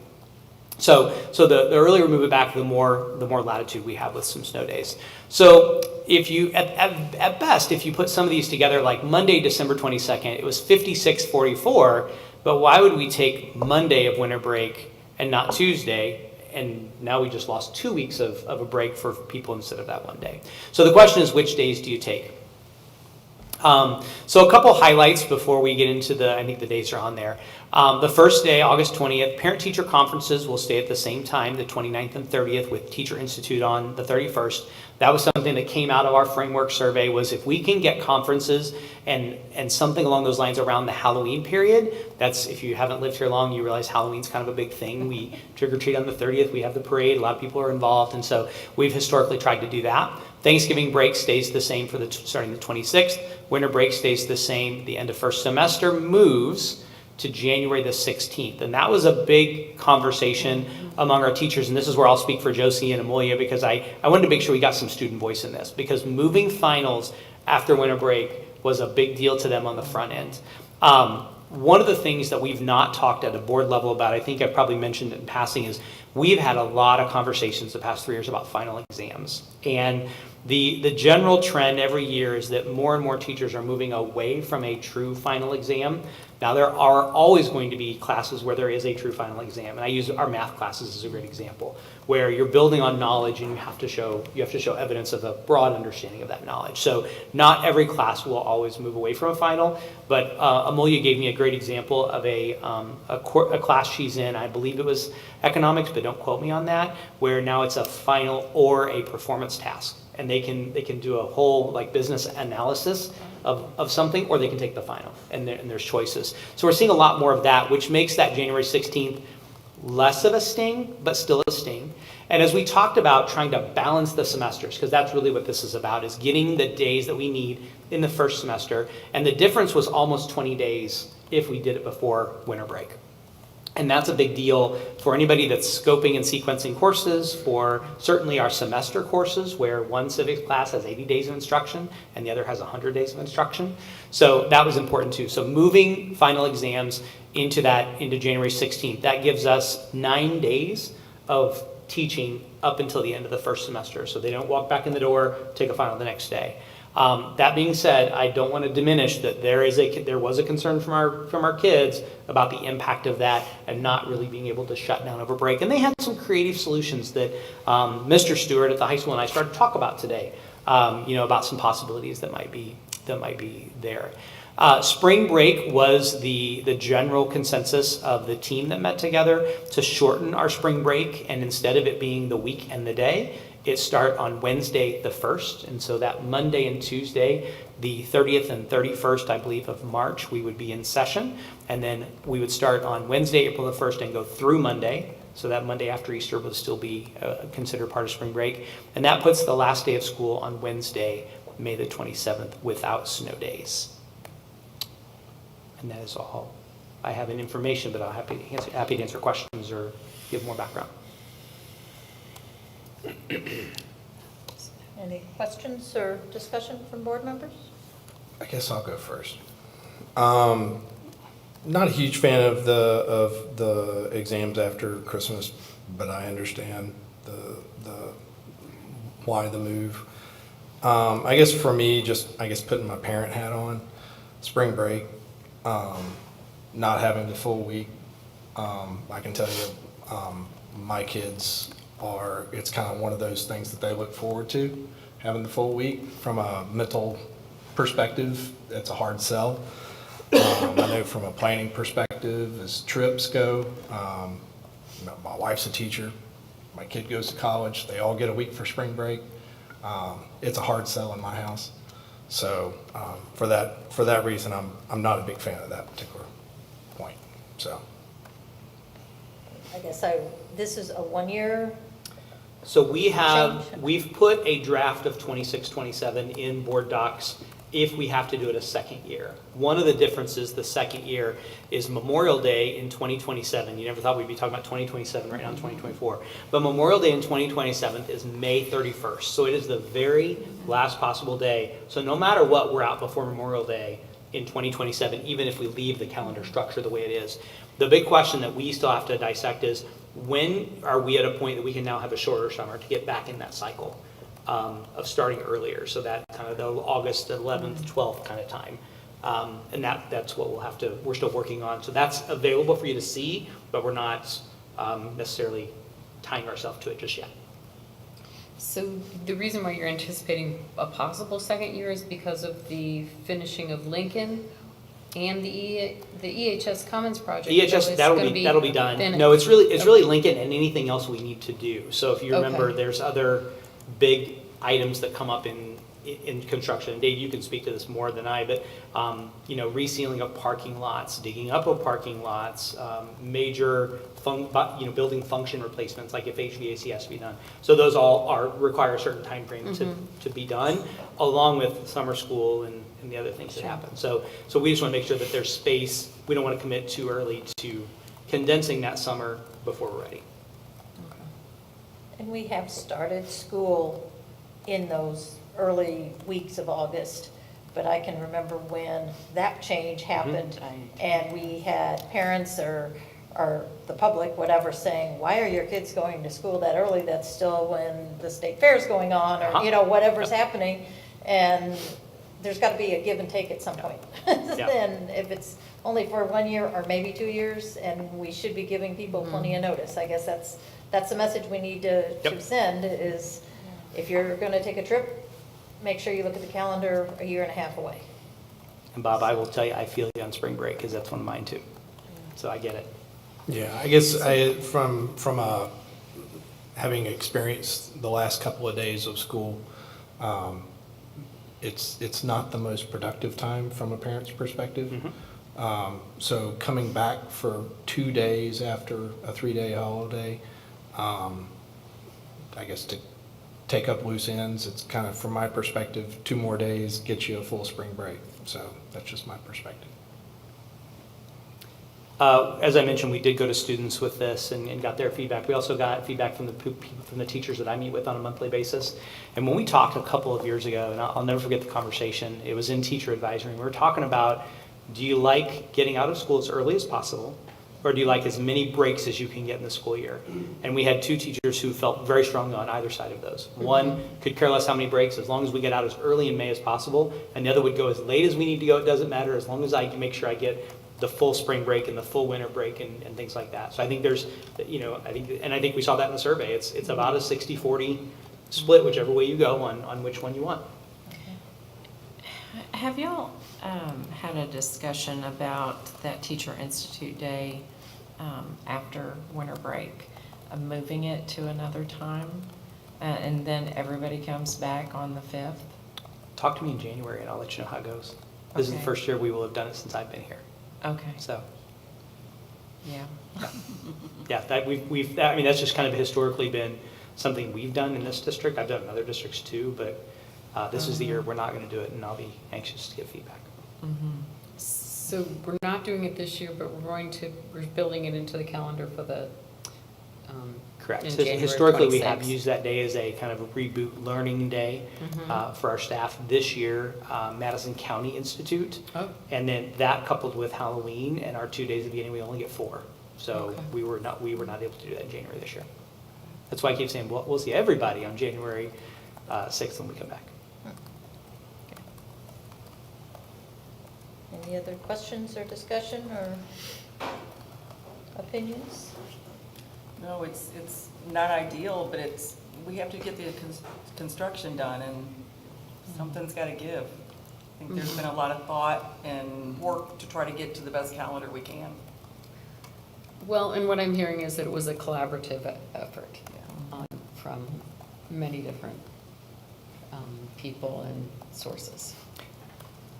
So the earlier we move it back, the more latitude we have with some snow days. So if you, at best, if you put some of these together, like Monday, December 22nd, it was 56-44, but why would we take Monday of winter break and not Tuesday? And now we just lost 2 weeks of a break for people instead of that 1 day. So the question is, which days do you take? So a couple highlights before we get into I think the days are on there. The first day, August 20th, parent-teacher conferences will stay at the same time, the 29th and 30th, with Teacher Institute on the 31st. That was something that came out of our framework survey, was if we can get conferences and something along those lines around the Halloween period. That's, if you haven't lived here long, you realize Halloween's kind of a big thing. We trick-or-treat on the 30th, we have the parade, a lot of people are involved, and so we've historically tried to do that. Thanksgiving break stays the same for starting the 26th. Winter break stays the same. The end of first semester moves to January the 16th. And that was a big conversation among our teachers. And this is where I'll speak for Josie and Amelia, because I wanted to make sure we got some student voice in this, because moving finals after winter break was a big deal to them on the front end. One of the things that we've not talked at a board level about, I think I probably mentioned it in passing, is we've had a lot of conversations the past 3 years about final exams. And the general trend every year is that more and more teachers are moving away from a true final exam. Now, there are always going to be classes where there is a true final exam, and I use our math classes as a great example, where you're building on knowledge and you have to show evidence of a broad understanding of that knowledge. So not every class will always move away from a final, but Amelia gave me a great example of a class she's in. I believe it was economics, but don't quote me on that, where now it's a final or a performance task. And they can do a whole like business analysis of something, or they can take the final, and there's choices. So we're seeing a lot more of that, which makes that January 16th less of a sting, but still a sting. And as we talked about trying to balance the semesters, because that's really what this is about, is getting the days that we need in the first semester. And the difference was almost 20 days if we did it before winter break. And that's a big deal for anybody that's scoping and sequencing courses, for certainly our semester courses, where one civics class has 80 days of instruction and the other has 100 days of instruction. So that was important too. So moving final exams into January 16th, that gives us 9 days of teaching up until the end of the first semester. So they don't walk back in the door, take a final the next day. That being said, I don't want to diminish that there was a concern from our kids about the impact of that and not really being able to shut down over break. And they had some creative solutions that Mr. Stewart at the high school and I started to talk about today, about some possibilities that might be there. Spring break was the general consensus of the team that met together to shorten our spring break, and instead of it being the week and the day, it start on Wednesday the 1st, and so that Monday and Tuesday, the 30th and 31st, I believe, of March, we would be in session, and then we would start on Wednesday, April the 1st, and go through Monday, so that Monday after Easter would still be considered part of spring break, and that puts the last day of school on Wednesday, May the 27th, without snow days. And that is all I have in information, but I'm happy to answer questions or give more background. Any questions or discussion from board members? I guess I'll go first. Not a huge fan of the exams after Christmas, but I understand the why the move. I guess for me, putting my parent hat on, spring break, not having the full week. I can tell you, my kids it's kind of one of those things that they look forward to, having the full week. From a mental perspective, it's a hard sell. I know from a planning perspective, as trips go, my wife's a teacher, my kid goes to college, they all get a week for spring break. It's a hard sell in my house. So for that reason, I'm not a big fan of that particular point. So I guess this is a 1 year. So we've put a draft of 26-27 in board docs if we have to do it a second year. One of the differences the second year is Memorial Day in 2027. You never thought we'd be talking about 2027 right now in 2024. But Memorial Day in 2027 is May 31st. So it is the very last possible day. So no matter what, we're out before Memorial Day in 2027, even if we leave the calendar structure the way it is. The big question that we still have to dissect is, when are we at a point that we can now have a shorter summer to get back in that cycle of starting earlier? So that kind of the August 11th, 12th kind of time. And that's what we're still working on. So that's available for you to see, but we're not necessarily tying ourselves to it just yet. So the reason why you're anticipating a possible second year is because of the finishing of Lincoln and the EHS Commons project. EHS, that'll be done. finished. No, it's really Lincoln and anything else we need to do. So if you remember, Okay. there's other big items that come up in construction. Dave, you can speak to this more than I, but resealing of parking lots, digging up of parking lots, major building function replacements, like if HVAC has to be done. So those all require a certain time frame to be done, along with summer school and the other things that happen. So we just want to make sure that there's space. We don't want to commit too early to condensing that summer before we're ready. And we have started school in those early weeks of August, but I can remember when that change happened, and we had parents or or the public, whatever, saying, why are your kids going to school that early? That's still when the state fair is going on, or, you know, whatever's happening. And there's got to be a give and take at some point. And if it's only for 1 year or maybe 2 years, and we should be giving people plenty of notice. I guess that's the message we need to send is, if you're going to take a trip, make sure you look at the calendar a year and a half away. And Bob, I will tell you, I feel you on spring break, because that's one of mine too. So I get it. Yeah, I guess from having experienced the last couple of days of school, it's not the most productive time from a parent's perspective. So coming back for 2 days after a 3-day holiday, I guess to take up loose ends, it's kind of, from my perspective, 2 more days gets you a full spring break. So that's just my perspective. As I mentioned, we did go to students with this and got their feedback. We also got feedback from the teachers that I meet with on a monthly basis. And when we talked a couple of years ago, and I'll never forget the conversation, it was in teacher advisory, and we were talking about, do you like getting out of school as early as possible, or do you like as many breaks as you can get in the school year? And we had 2 teachers who felt very strongly on either side of those. One could care less how many breaks, as long as we get out as early in May as possible, and the other would go as late as we need to go, it doesn't matter, as long as I can make sure I get the full spring break and the full winter break and things like that. So I think there's, you know, I think we saw that in the survey. It's about a 60-40 split, whichever way you go on which one you want. Have y'all had a discussion about that Teacher Institute Day after winter break, moving it to another time, and then everybody comes back on the 5th? Talk to me in January and I'll let you know how it goes. This is the first year we will have done it since I've been here. Okay. So. Yeah. Yeah, that I mean, that's just kind of historically been something we've done in this district. I've done in other districts too, but this is the year we're not going to do it, and I'll be anxious to get feedback. So we're not doing it this year, but we're building it into the calendar for the, Correct. in So January historically, we 26th. have used that day as a kind of a reboot learning day for our staff. This year, Madison County Institute, and then that coupled with Halloween and our 2 days at the beginning, we only get 4. So we were not able to do that in January this year. That's why I keep saying we'll see everybody on January 6th when we come back. Any other questions or discussion or opinions? No, it's not ideal, but we have to get the construction done, and something's got to give. I think there's been a lot of thought and work to try to get to the best calendar we can. well, and what I'm hearing is that it was a collaborative effort from many different people and sources.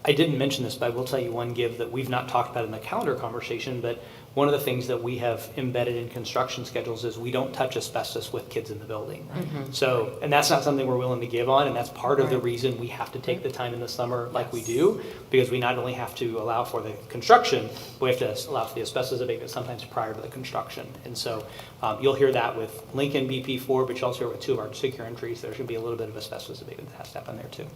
I didn't mention this, but I will tell you one give that we've not talked about in the calendar conversation, but one of the things that we have embedded in construction schedules is we don't touch asbestos with kids in the building. So, and that's not something we're willing to give on, and that's part of the reason we have to take the time in the summer like we do, because we not only have to allow for the construction, but we have to allow for the asbestos abatement sometimes prior to the construction. And so you'll hear that with Lincoln BP4, but you'll also hear with 2 of our secure entries. There's going to be a little bit of asbestos abatement that has to happen there too.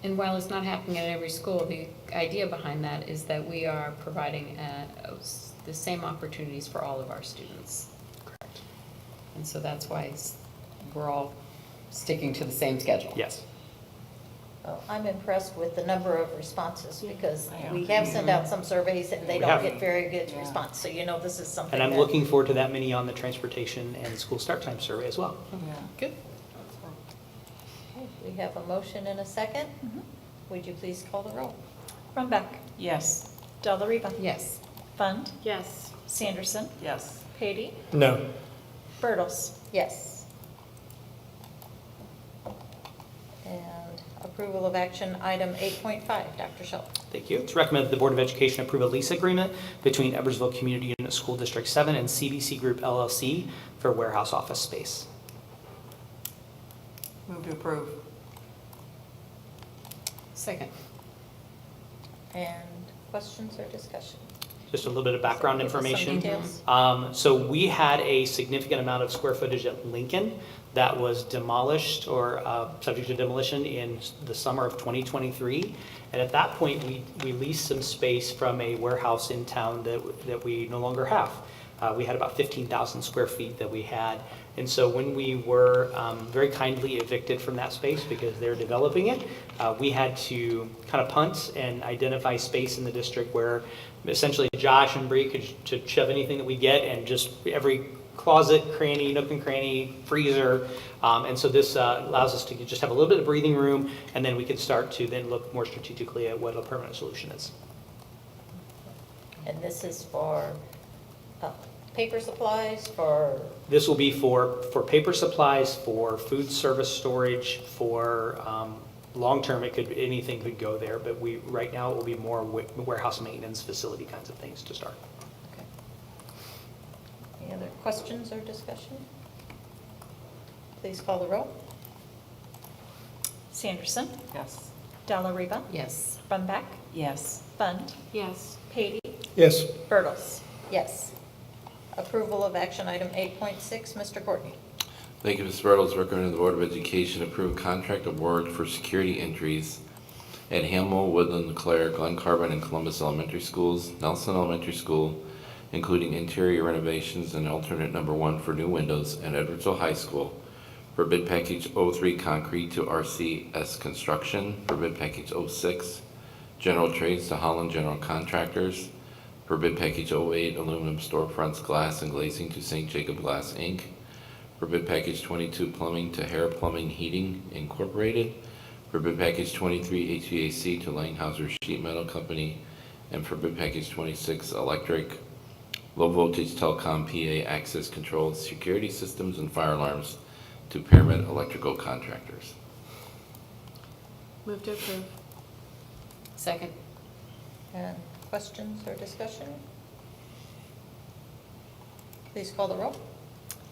And while it's not happening at every school, the idea behind that is that we are providing the same opportunities for all of our students. Correct. And so that's why we're all sticking to the same schedule. Yes. Well, I'm impressed with the number of responses, because we have sent out some surveys and they don't get very good response. So you know this is something And I'm that- looking forward to that many on the transportation and school start time survey as well. Good. We have a motion and a second. Would you please call the roll? Runbeck. Yes. Del Riva. Yes. Fund. Yes. Sanderson. Yes. Patey. No. Bertles. Yes. And approval of action item 8.5, Dr. Schultz. Thank you. It's recommended that the Board of Education approve a lease agreement between Edwardsville Community Unit School District 7 and CBC Group LLC for warehouse office space. Move to approve. Second. And questions or discussion? just a little bit of background Give us some information. details. So we had a significant amount of square footage at Lincoln that was demolished or subject to demolition in the summer of 2023. And at that point, we leased some space from a warehouse in town that we no longer have. We had about 15,000 square feet that we had. And so when we were very kindly evicted from that space because they're developing it, we had to kind of punt and identify space in the district where essentially Josh and Bree could shove anything that we get, and just every closet, cranny, nook and cranny, freezer. And so this allows us to just have a little bit of breathing room, and then we can start to then look more strategically at what a permanent solution is. And this is for paper supplies, for... This will be for paper supplies, for food service storage, for long-term, anything could go there, but right now it will be more warehouse maintenance facility kinds of things to start. Okay. Any other questions or discussion? Please call the roll. Sanderson, Yes. Della Riva, Yes. Brumback, Yes. Fund, Yes. Patey, Yes. Birtles. Yes. Approval of action item 8.6, Mr. Courtney. Thank you, Ms. Bertles. Recommend the Board of Education approve contract award for security entries at Hamel, Woodland, LeClaire, Glen Carbon, and Columbus Elementary Schools, Nelson Elementary School, including interior renovations and alternate number 1 for new windows, and Edwardsville High School for bid package 03 concrete to RCS Construction, for bid package 06 general trades to Holland General Contractors, for bid package 08 aluminum storefronts, glass, and glazing to St. Jacob Glass, Inc., for bid package 22 plumbing to Hair Plumbing Heating Incorporated, for bid package 23 HVAC to Langhauser Sheet Metal Company, and for bid package 26 electric low voltage telecom PA access control security systems and fire alarms to Pyramid Electrical Contractors. Move to approve. Second. And questions or discussion? Please call the roll.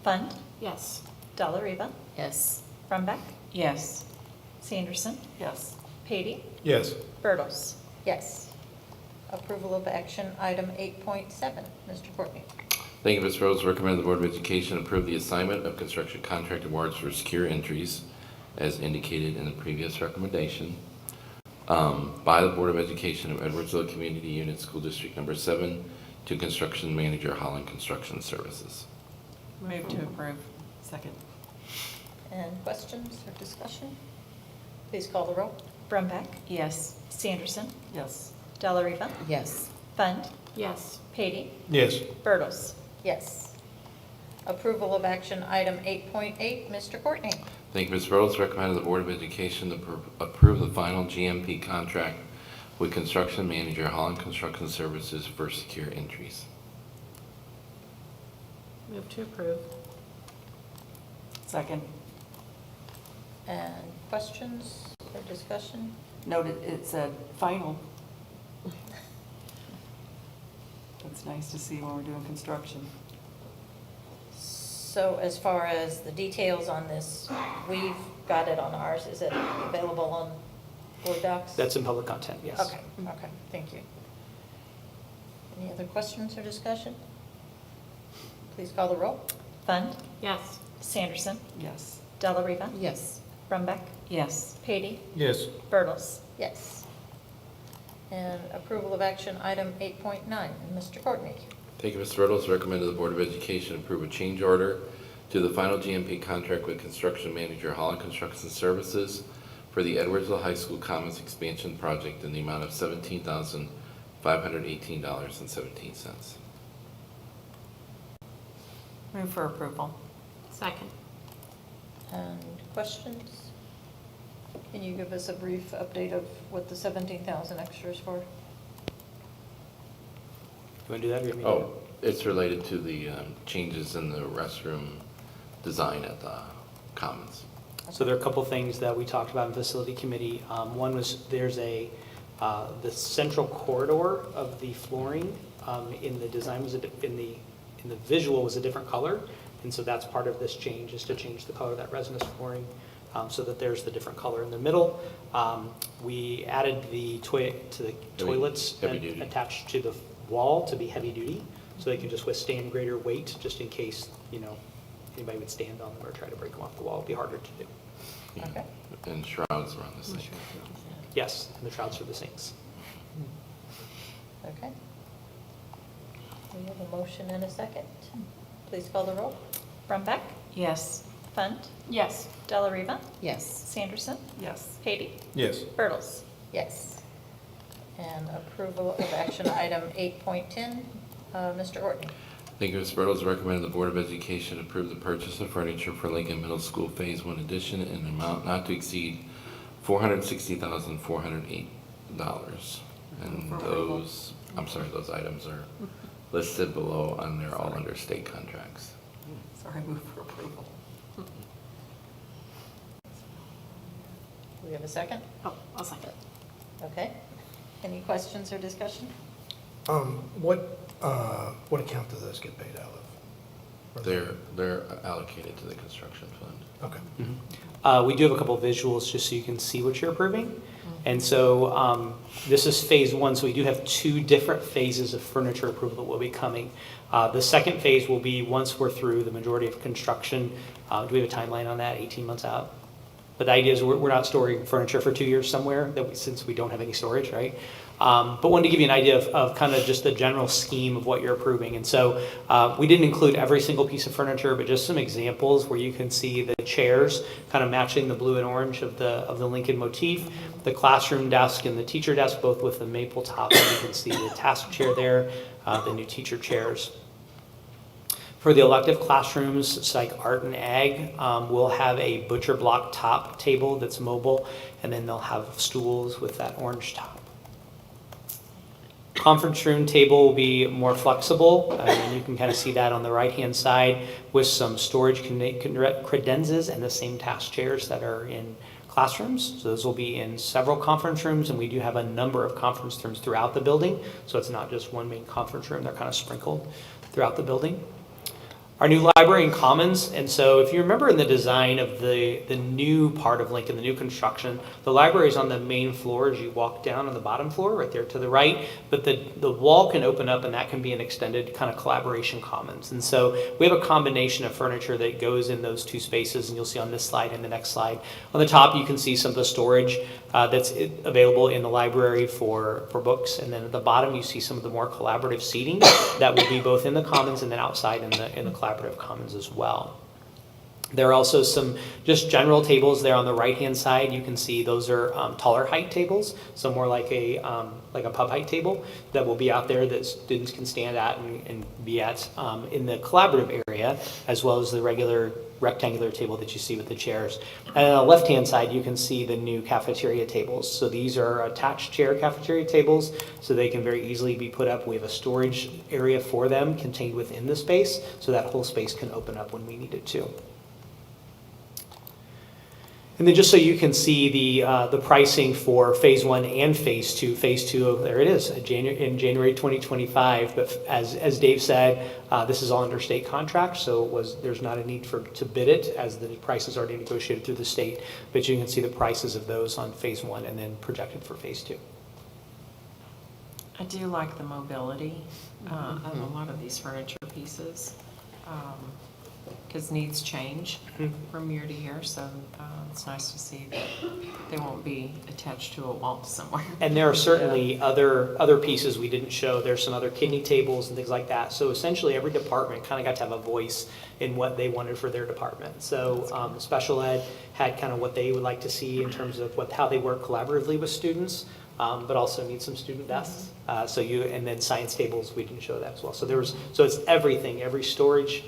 Fund, Yes. Della Riva, Yes. Brumback, Yes. Sanderson, Yes. Patey, Yes. Birtles. Yes. Approval of action item 8.7, Mr. Courtney. Thank you, Ms. Rose. Recommend the Board of Education approve the assignment of construction contract awards for secure entries as indicated in the previous recommendation by the Board of Education of Edwardsville Community Unit School District Number 7 to Construction Manager Holland Construction Services. Move to approve. Second. And questions or discussion? Please call the roll. Brumback, Yes. Sanderson, Yes. Della Riva, Yes. Fund, Yes. Patey, Yes. Birtles. Yes. Approval of action item 8.8, Mr. Courtney. Thank you, Ms. Rose. Recommend the Board of Education to approve the final GMP contract with Construction Manager Holland Construction Services for secure entries. Move to approve. Second. And questions or discussion? Noted it said final. That's nice to see when we're doing construction. So as far as the details on this, we've got it on ours. Is it available on Board Docs? That's in public content, yes. Okay, okay, thank you. Any other questions or discussion? Please call the roll. Fund, Yes. Sanderson, Yes. Della Riva, Yes. Brumback, Yes. Patey, Yes. Birtles. Yes. And approval of action item 8.9, Mr. Courtney. Thank you, Mr. Riddles. Recommend the Board of Education approve a change order to the final GMP contract with Construction Manager Holland Construction Services for the Edwardsville High School Commons Expansion Project in the amount of $17,518.17. Move for approval. Second. And questions? Can you give us a brief update of what the 17,000 extra is for? You want to do that? Or you want me to do Oh, it's related to the changes in the restroom design at the Commons. So there are a couple things that we talked about in facility committee. One was there's the central corridor of the flooring in the design was in the visual was a different color, and so that's part of this change is to change the color of that resinous flooring so that there's the different color in the middle. We added the toilets Heavy duty. attached to wall to be heavy duty, so they can just withstand greater weight, just in case, anybody would stand on them or try to break them off the wall. It'd be harder to do. Okay. And shrouds around the sink. Yes, and the shrouds for the sinks. Okay. We have a motion and a second. Please call the roll. Brumback? Yes. Fund? Yes. Delariva? Yes. Sanderson? Yes. Patey? Yes. Birtles? Yes. And approval of action item 8.10, Mr. Ortney. Thank you, Ms. Birtles. Recommend the Board of Education approve the purchase of furniture for Lincoln Middle School Phase 1 addition in an amount not to exceed $460,408. And those items are listed below, and they're all under state contracts. Sorry, move for approval. We have a second? Oh, I'll second. Okay. Any questions or discussion? What account does this get paid out of? They're allocated to the construction fund. Okay. We do have a couple of visuals just so you can see what you're approving. And so this is phase 1, so we do have 2 different phases of furniture approval that will be coming. The second phase will be once we're through the majority of construction. Do we have a timeline on that, 18 months out? But the idea is we're not storing furniture for 2 years somewhere, since we don't have any storage, right? But wanted to give you an idea of kind of just the general scheme of what you're approving. And so we didn't include every single piece of furniture, but just some examples where you can see the chairs kind of matching the blue and orange of the Lincoln motif, the classroom desk and the teacher desk, both with the maple top. And you can see the task chair there, the new teacher chairs. For the elective classrooms, psych, art, and ag, we'll have a butcher block top table that's mobile, and then they'll have stools with that orange top. Conference room table will be more flexible, and you can kind of see that on the right-hand side with some storage credenzas and the same task chairs that are in classrooms. So those will be in several conference rooms, and we do have a number of conference rooms throughout the building. So it's not just one main conference room, they're kind of sprinkled throughout the building. Our new library and commons, and so if you remember in the design of the new part of Lincoln, the new construction, the library is on the main floor as you walk down on the bottom floor, right there to the right, but the wall can open up and that can be an extended kind of collaboration commons. And so we have a combination of furniture that goes in those 2 spaces, and you'll see on this slide and the next slide. On the top, you can see some of the storage that's available in the library for books, and then at the bottom, you see some of the more collaborative seating that will be both in the commons and then outside in the collaborative commons as well. There are also some just general tables there on the right-hand side. You can see those are taller height tables, so more like a pub height table that will be out there that students can stand at and be at in the collaborative area, as well as the regular rectangular table that you see with the chairs. And on the left-hand side, you can see the new cafeteria tables. So these are attached chair cafeteria tables, so they can very easily be put up. We have a storage area for them contained within the space, so that whole space can open up when we need it to. And then just so you can see the pricing for phase 1 and phase 2. Phase 2, there it is, in January 2025. But as Dave said, this is all under state contract, so there's not a need to bid it, as the price is already negotiated through the state. But you can see the prices of those on phase 1 and then projected for phase 2. I do like the mobility of a lot of these furniture pieces, because needs change from year to year, so it's nice to see that they won't be attached to a wall somewhere. And there are certainly other pieces we didn't show. There's some other kidney tables and things like that. So essentially every department kind of got to have a voice in what they wanted for their department. So special ed had kind of what they would like to see in terms of how they work collaboratively with students, but also need some student desks. And then science tables, we didn't show that as well. So it's everything, every storage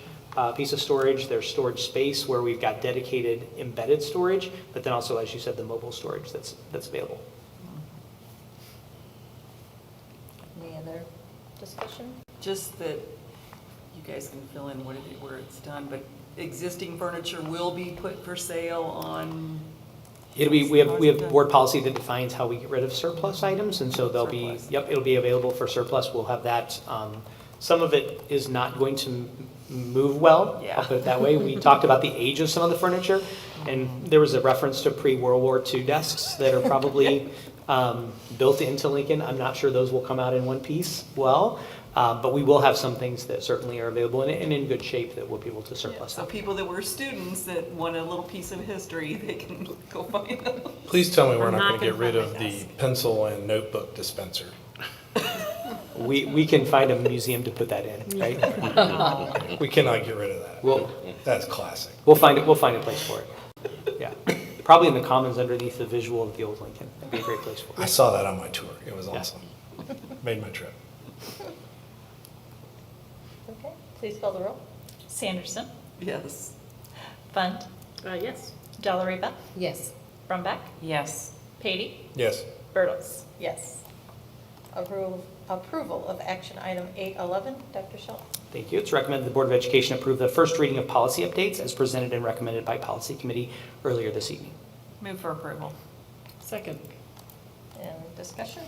piece of storage. There's storage space where we've got dedicated embedded storage, but then also, as you said, the mobile storage that's available. Any other discussion? Just that you guys can fill in where it's done, but existing furniture will be put for sale on. We have board policy that defines how we get rid of surplus items, and so it'll be available for surplus. We'll have that. Some of it is not going to move well, I'll put it that way. We talked about the age of some of the furniture, and there was a reference to pre-World War II desks that are probably built into Lincoln. I'm not sure those will come out in one piece well, but we will have some things that certainly are available and in good shape that we'll be able to surplus So out. people that were students that want a little piece of history, they can go find them. Please tell me we're I'm not not going to get gonna rid find of my the desk. pencil and notebook dispenser. We can find a museum to put that in, right? We cannot get rid of that. That's classic. We'll find a place for it. Yeah, probably in the commons underneath the visual of the old Lincoln. That'd be a great place for I it. saw that on my tour. It was Yeah. awesome. Made my trip. Okay, please call the roll. Sanderson, Yes. Fund, Yes. Delariva, Yes. Brumback, Yes. Patey, Yes. Birtles. Yes. Approval of action item 811, Dr. Schultz. Thank you. It's recommended the Board of Education approve the first reading of policy updates as presented and recommended by Policy Committee earlier this evening. Move for approval. Second. And discussion?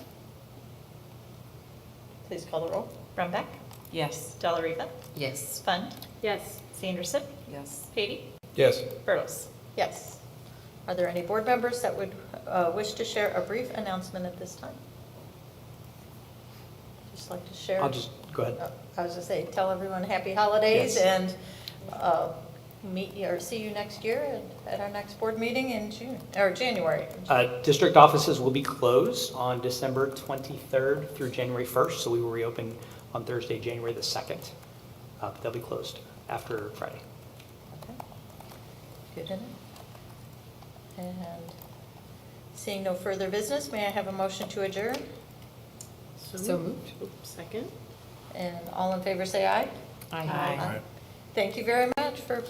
Please call the roll. Brumback, Yes. Delariva, Yes. Fund, Yes. Sanderson, Yes. Patey, Yes. Birtles. Yes. Are there any board members that would wish to share a brief announcement at this time? Just like to share? I'll just, go ahead. I was going to say, tell everyone happy holidays Yes. and meet or see you next year at our next board meeting in January. District offices will be closed on December 23rd through January 1st, so we will reopen on Thursday, January the 2nd. But they'll be closed after Friday. Okay. Good enough. And seeing no further business, may I have a motion to adjourn? So moved. Second. And all in favor say aye. Aye. Thank you very much for